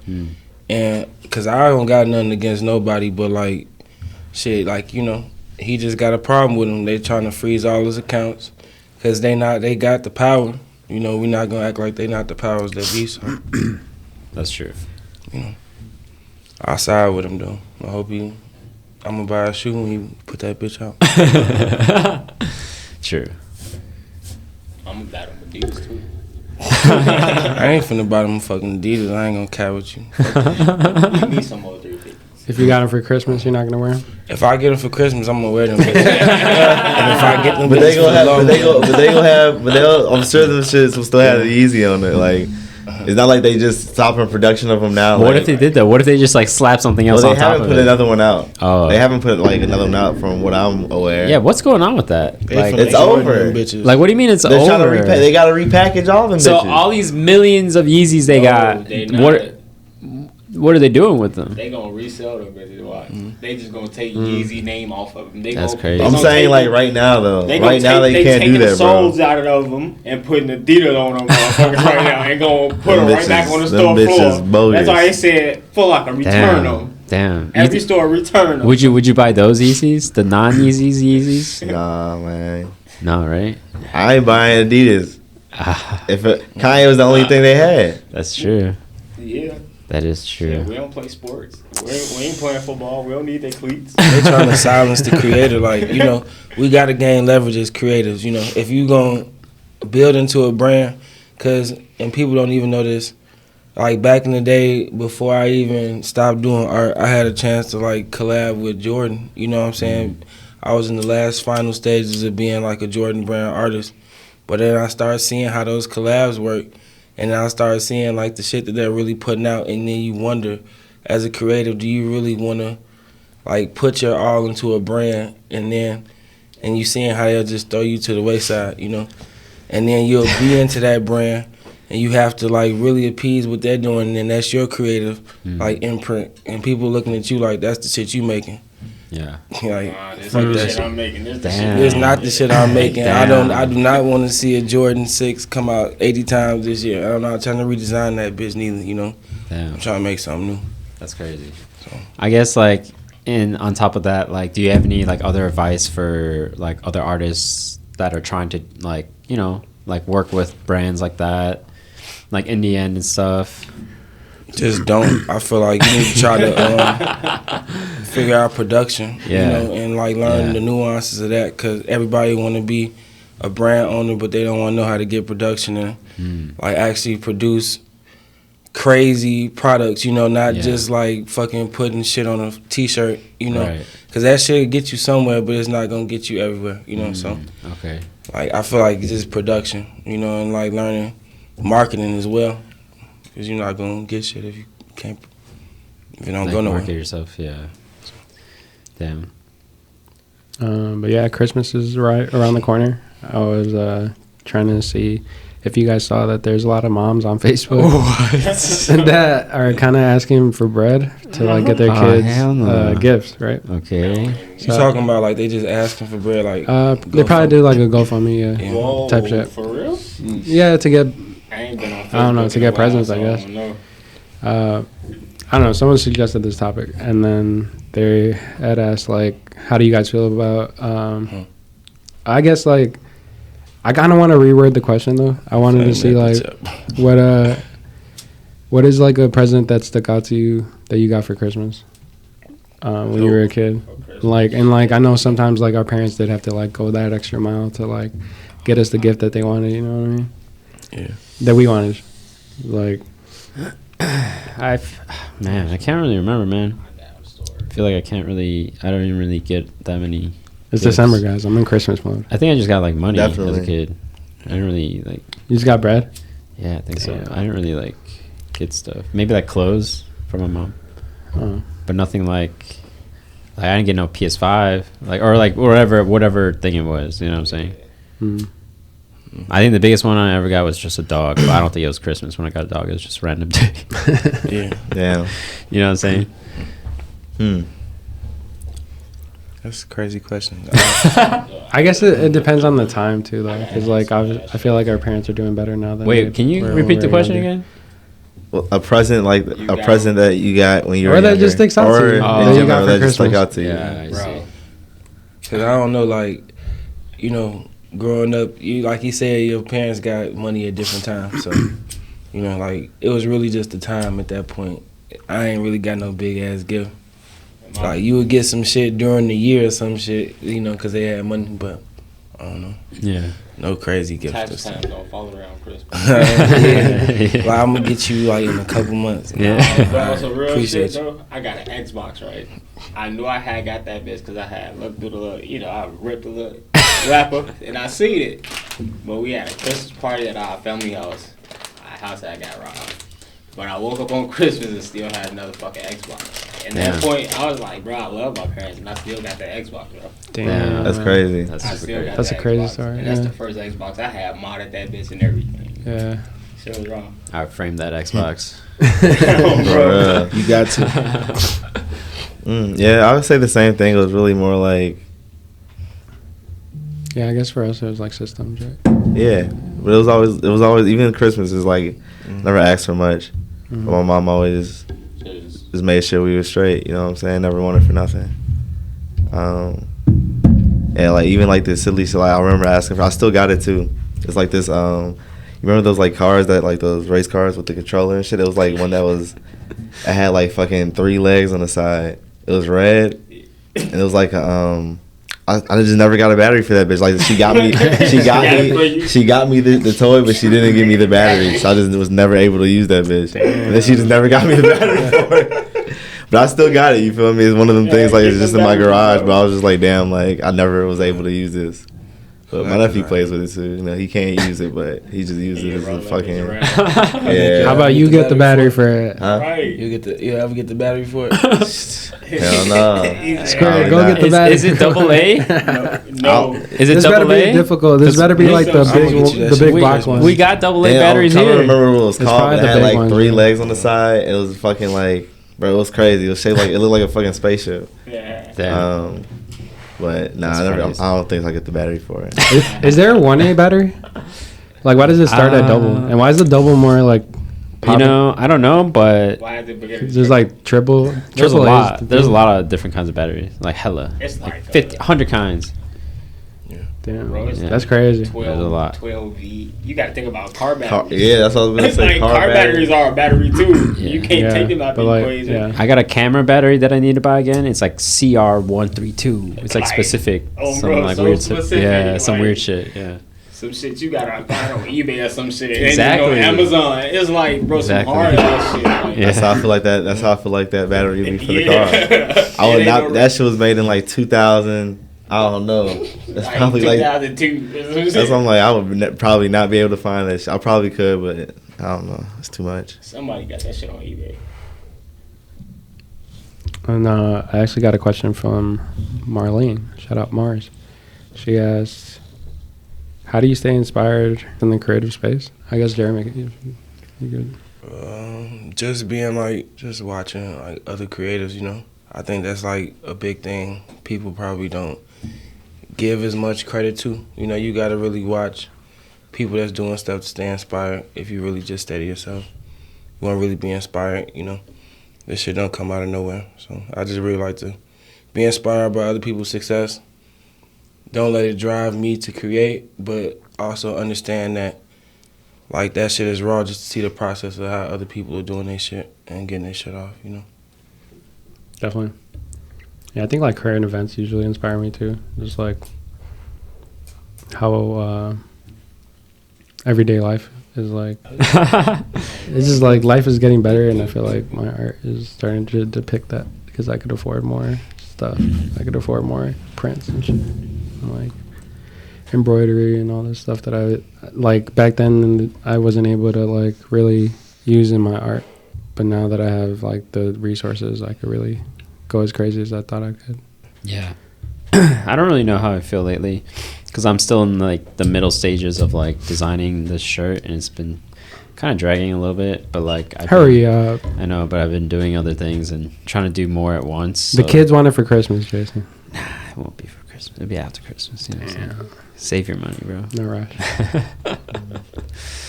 And, because I don't got nothing against nobody, but, like, shit, like, you know, he just got a problem with them. They trying to freeze all his accounts because they got the power. You know, we're not going to act like they not the powers that be, so. That's true. You know, I side with him, though. I hope I'm going to buy a shoe when he put that bitch out. True. I'm going to buy them Adidas, too. I ain't finna buy them fucking Adidas. I ain't gonna care with you. Give me some more 350s. If you got them for Christmas, you're not gonna wear them. If I get them for Christmas, I'm gonna wear them. And if I get them, I'm sure them shits will still have the Easy on it. Like, it's not like they just stopping production of them now. What if they did that? What if they just like slap something else on top of it? They haven't put another one out. Oh, they haven't put like another one out from what I'm aware. Yeah, what's going on with that? Like, it's over. Like, what do you mean it's over? Trying to they got to repackage all of them. So bitches. all these millions of Yeezys they got. What are they doing with them? They gonna resell them, bitches. Watch. They just gonna take Yeezy name off of them. That's crazy. I'm saying like right now though. Right now they can't do that, bro. They taking the soles out of them and putting Adidas on them motherfuckers right now and gonna put them right back on the store floor. That's why they said Foot Locker return them. Damn. Every store return them. Would you buy those Yeezys? The non-Yeezys? Nah, man. No, right? I ain't buying Adidas. Kanye was the only thing they had. That's true. Yeah. That is true. Yeah, we don't play sports. We ain't playing football. We don't need their cleats. They're trying to silence the creator. Like, you know, we got to gain leverage as creators. You know, if you going to build into a brand, and people don't even know this, like back in the day before I even stopped doing art, I had a chance to like collab with Jordan. You know what I'm saying? I was in the last final stages of being like a Jordan brand artist. But then I started seeing how those collabs work. And then I started seeing like the shit that they're really putting out, and then you wonder, as a creative, do you really want to like put your all into a brand, and you seeing how they'll just throw you to the wayside, you know, and then you'll be into that brand, and you have to like really appease what they're doing, and then that's your creative like imprint, and people looking at you like that's the shit you making. Yeah. Like, this ain't the shit I'm making. This It's not the shit I'm making. Damn. I do not want to see a Jordan 6 come out 80 times this year. I'm not trying to redesign that bitch neither, you know. Damn. I'm trying to make something new. That's crazy. So. I guess like on top of that, like, do you have any like other advice for like other artists that are trying to like, you know, like work with brands like that, like in the end and stuff? Just don't. I feel like you need to try to figure out production, you know, and like learn the nuances of that, because everybody want to be a brand owner, but they don't want to know how to get production and like actually produce crazy products, you know, not just like fucking putting shit on a t-shirt, you know, because that shit get you somewhere, but it's not gonna get you everywhere, you know. So like I feel like it's just production, you know, and like learning marketing as well, because you're not gonna get shit if you can't, if you don't like go nowhere. Market yourself, Damn. But yeah, Christmas is right around the corner. I was trying to see if you guys saw that there's a lot of moms on Facebook that are kind of asking for bread to like get their kids gifts, right? Okay. So, you talking about like they just asking for bread, like they probably do like a GoFundMe, Whoa, type shit. For real? Yeah, to get I don't know, to get presents, I guess. I don't know. Someone suggested this topic, and then they had asked like, how do you guys feel about? I guess like. I kind of want to reword the question though. I wanted to see like what is like a present that stuck out to you that you got for Christmas when you were a kid. Like I know sometimes like our parents did have to like go that extra mile to like get us the gift that they wanted. You know what I mean? Yeah. That we wanted. Like I can't really remember, man. I feel like I don't even really get that many. It's December, guys. I'm in Christmas mode. I think I just got like money as a kid. I didn't really like. You just got bread? Yeah, I think so. I didn't really like get stuff. Maybe like clothes from my mom, but nothing like I didn't get no PS5 or whatever thing it was. You know what I'm saying? I think the biggest one I ever got was just a dog. But I don't think it was Christmas when I got a dog. It was just a random day. Yeah. Damn. You know what I'm saying? That's a crazy question. I guess it depends on the time too, though, because like I feel like our parents are doing better now. Wait, can you repeat the question again? Well, a present like a present that you got when you were younger. Or that just sticks out to you. That you got for Christmas. Stuck out to you. Yeah, I see. Because I don't know, like, you know, growing up, you like you said, your parents got money at different times. So, you know, like, it was really just the time at that point. I ain't really got no big-ass gift. Like, you would get some shit during the year or some shit, you know, because they had money, but I don't know. Yeah. No crazy gifts. Tax time don't fall around Christmas. Yeah. Like, I'm going to get you, like, in a couple months. Yeah. Bro, so real shit, bro. I got an Xbox, right? I knew I had got that bitch because I had looked through the little, you know, I ripped the little wrapper and I seen it. But we had a Christmas party at our family house. Our house that I got robbed. But I woke up on Christmas and still had another fucking Xbox. And at that point, I was like, bro, I love my parents, and I still got that Xbox, bro. Damn. That's crazy. That's a crazy story. And that's the first Xbox I had, modded that bitch and everything. Yeah. Shit was wrong. I framed that Xbox. Bro, you got to. Yeah, I would say the same thing. It was really more like. Yeah, I guess for us it was like systems, right? Yeah, but it was always even Christmas is like never asked for much. But my mom always just made sure we were straight. You know what I'm saying? Never wanted for nothing. And like even like this silly shit, like I remember asking for. I still got it too. It's like this. You remember those like cars that like those race cars with the controller and shit? It was like one that was. It had like fucking 3 legs on the side. It was red, and it was like I just never got a battery for that bitch. Like she got me the toy, but she didn't give me the battery, so I just was never able to use that bitch. And then she just never got me the battery for it. But I still got it. You feel me? It's one of them things like it's just in my garage. But I was just like, damn, like I never was able to use this. But my nephew plays with it too. You know, he can't use it, but he just uses it as a fucking. Yeah. How about you get the battery for it? Huh? Right. You ever get the battery for it? Hell no. Square, go get the battery. Is it double A? No. Is it This double better be A? difficult. This better be like the big box one. We got double A Yeah, batteries I'm trying here. to remember what it was It's called. probably It the had big like ones, 3 yeah. legs on the side. It was fucking like, bro, it was crazy. It was shaped like it looked like a fucking spaceship. Yeah. Damn. But nah, That's I don't think I get the battery for it. Is there a 1A battery? Like, why does it start at double? And why is the double more like? You know, I don't know, but Why is it bigger? There's like triple. there's a triple lot. A's. There's a lot of different kinds of batteries, like hella, It's like like 50, 100 kinds. Damn, Bro, it's that's crazy. 12, There's a lot. 12V. You got to think about car batteries. Yeah, that's what I was gonna It's say. like car batteries are a battery too. Yeah. You can't take them out but the like, equation. yeah. I got a camera battery that I need to buy again. It's like CR132. It's like Like, specific, oh, some bro, like so weird, specific, yeah, some like- weird shit. Yeah, some shit you gotta find on eBay or some shit. Exactly. And Amazon. It's like, bro, some hard ass shit. Like, That's how I feel like that. That's how I feel like that battery be for the car. I would not. That shit was made in like 2000. I don't know. That's like probably 2002. That's what I'm like. I would probably not be able to find that shit. I probably could, but I don't know. It's too much. Somebody got that shit on eBay. And I actually got a question from Marlene. Shout out Mars. She asked, how do you stay inspired in the creative space? I guess Jeremy, you good? Just being like, just watching like other creatives, you know. I think that's like a big thing people probably don't give as much credit to. You know, you gotta really watch people that's doing stuff to stay inspired. If you really just steady yourself, you wanna really be inspired, you know. This shit don't come out of nowhere. So I just really like to be inspired by other people's success. Don't let it drive me to create, but also understand that like that shit is raw, just to see the process of how other people are doing their shit and getting their shit off, you know. Definitely. Yeah, I think like current events usually inspire me too. Just like how everyday life is like. It's just like life is getting better, and I feel like my art is starting to depict that because I could afford more stuff. I could afford more prints and shit. And like embroidery and all this stuff that I like back then I wasn't able to like really use in my art. But now that I have like the resources, I could really go as crazy as I thought I could. Yeah. I don't really know how I feel lately because I'm still in like the middle stages of like designing this shirt, and it's been kind of dragging a little bit, but like hurry up. I know, but I've been doing other things and trying to do more at once. So. The kids want it for Christmas, Jason. Nah, it won't be for Christmas. It'll be after Christmas. You know what I'm saying? Save your money, bro. No rush.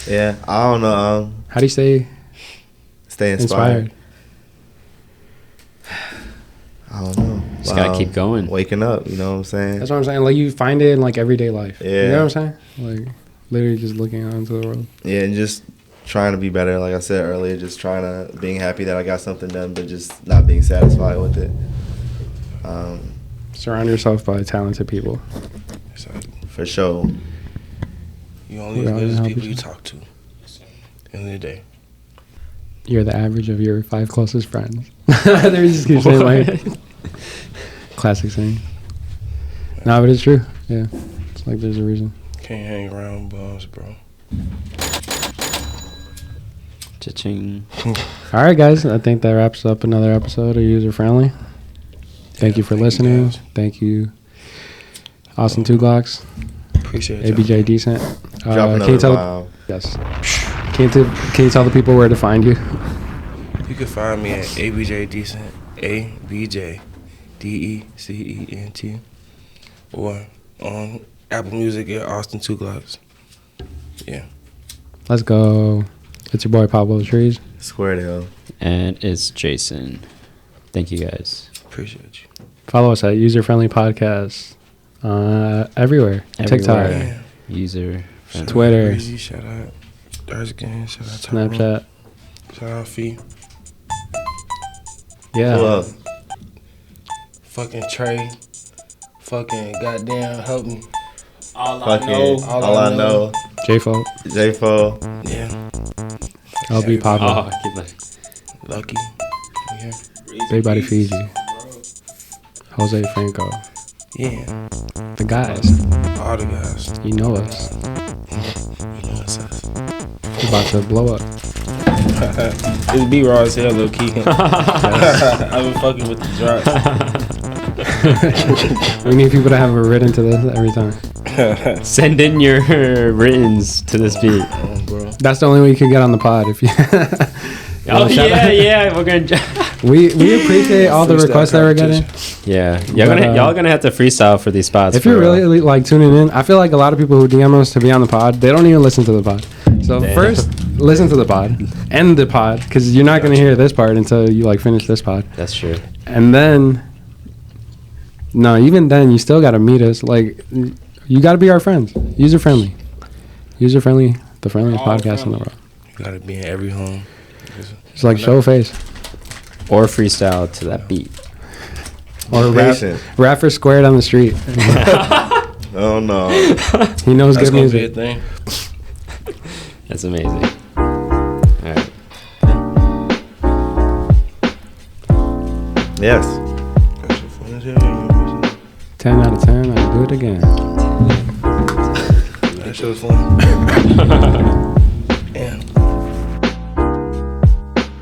Yeah, I don't know. How do you stay inspired? I don't know. Just gotta keep going. Waking up, you know what I'm saying? That's what I'm saying. Like you find it in like everyday life. Yeah. You know what I'm saying? Like literally just looking out into the world. Yeah, and just trying to be better. Like I said earlier, just trying to being happy that I got something done, but just not being satisfied with it. Surround yourself by talented people. For sure. You only as good as people you talk to. End of the day. You're the average of your 5 closest friends. They just keep saying like classic saying. No, but it's true. Yeah, it's like there's a reason. Can't hang around bums, bro. Cha-ching. All right, guys. I think that wraps up another episode of User Friendly. Thank you for listening. Thank you, Austin2Glocks. Appreciate it. ABJDECENT. Drop another vibe. Yes. Can you tell the people where to find you? You can find me at ABJDECENT, ABJDECENT, or on Apple Music at Austin2Glocks. Yeah. Let's go. It's your boy Pablo Trees. Squared Hill. And it's Jason. Thank you guys. Appreciate you. Follow us at User Friendly Podcast everywhere. TikTok, Yeah. User. Twitter. Breezy, shout out THRAXXGANG'S, shout out Snapchat. shout out Fee. Yeah. Who else? Fucking Trey. Fucking goddamn help me. All I Fucking know. all I know. J-Fo. J-Fo. Yeah. LB Pablo. Oh, I keep like, Lucky. Yeah. Big Body Fiji. Jose Franco. Yeah. The guys. All the guys. You know us. You know what's up. We're about to blow up. It's B-Raw as hell, low key. I've been fucking with the drops. We need people to have a written to this every time. send in your writtens to this beat. Bro. That's the only way you can get on the pod. If you. Oh yeah, we're gonna. We appreciate all the Freestyle requests that we're getting. Yeah, But, y'all gonna have to freestyle for these spots. If you're really like tuning in, I feel like a lot of people who DM us to be on the pod, they don't even listen to the pod. So Damn. first, listen to the pod, end the pod, because you're not gonna hear this part until you like finish this pod. That's true. And then, no, even then, you still gotta meet us. Like, you gotta be our friends. User friendly, the friendliest podcast in the world. You gotta be in every home. It's like show face. Or freestyle to that beat. Or rap for Squared on the street. Oh Oh no. He knows That's good gonna be a music. thing. That's amazing. All right. Yes. 10 out of 10. I do it again. That shit was fun.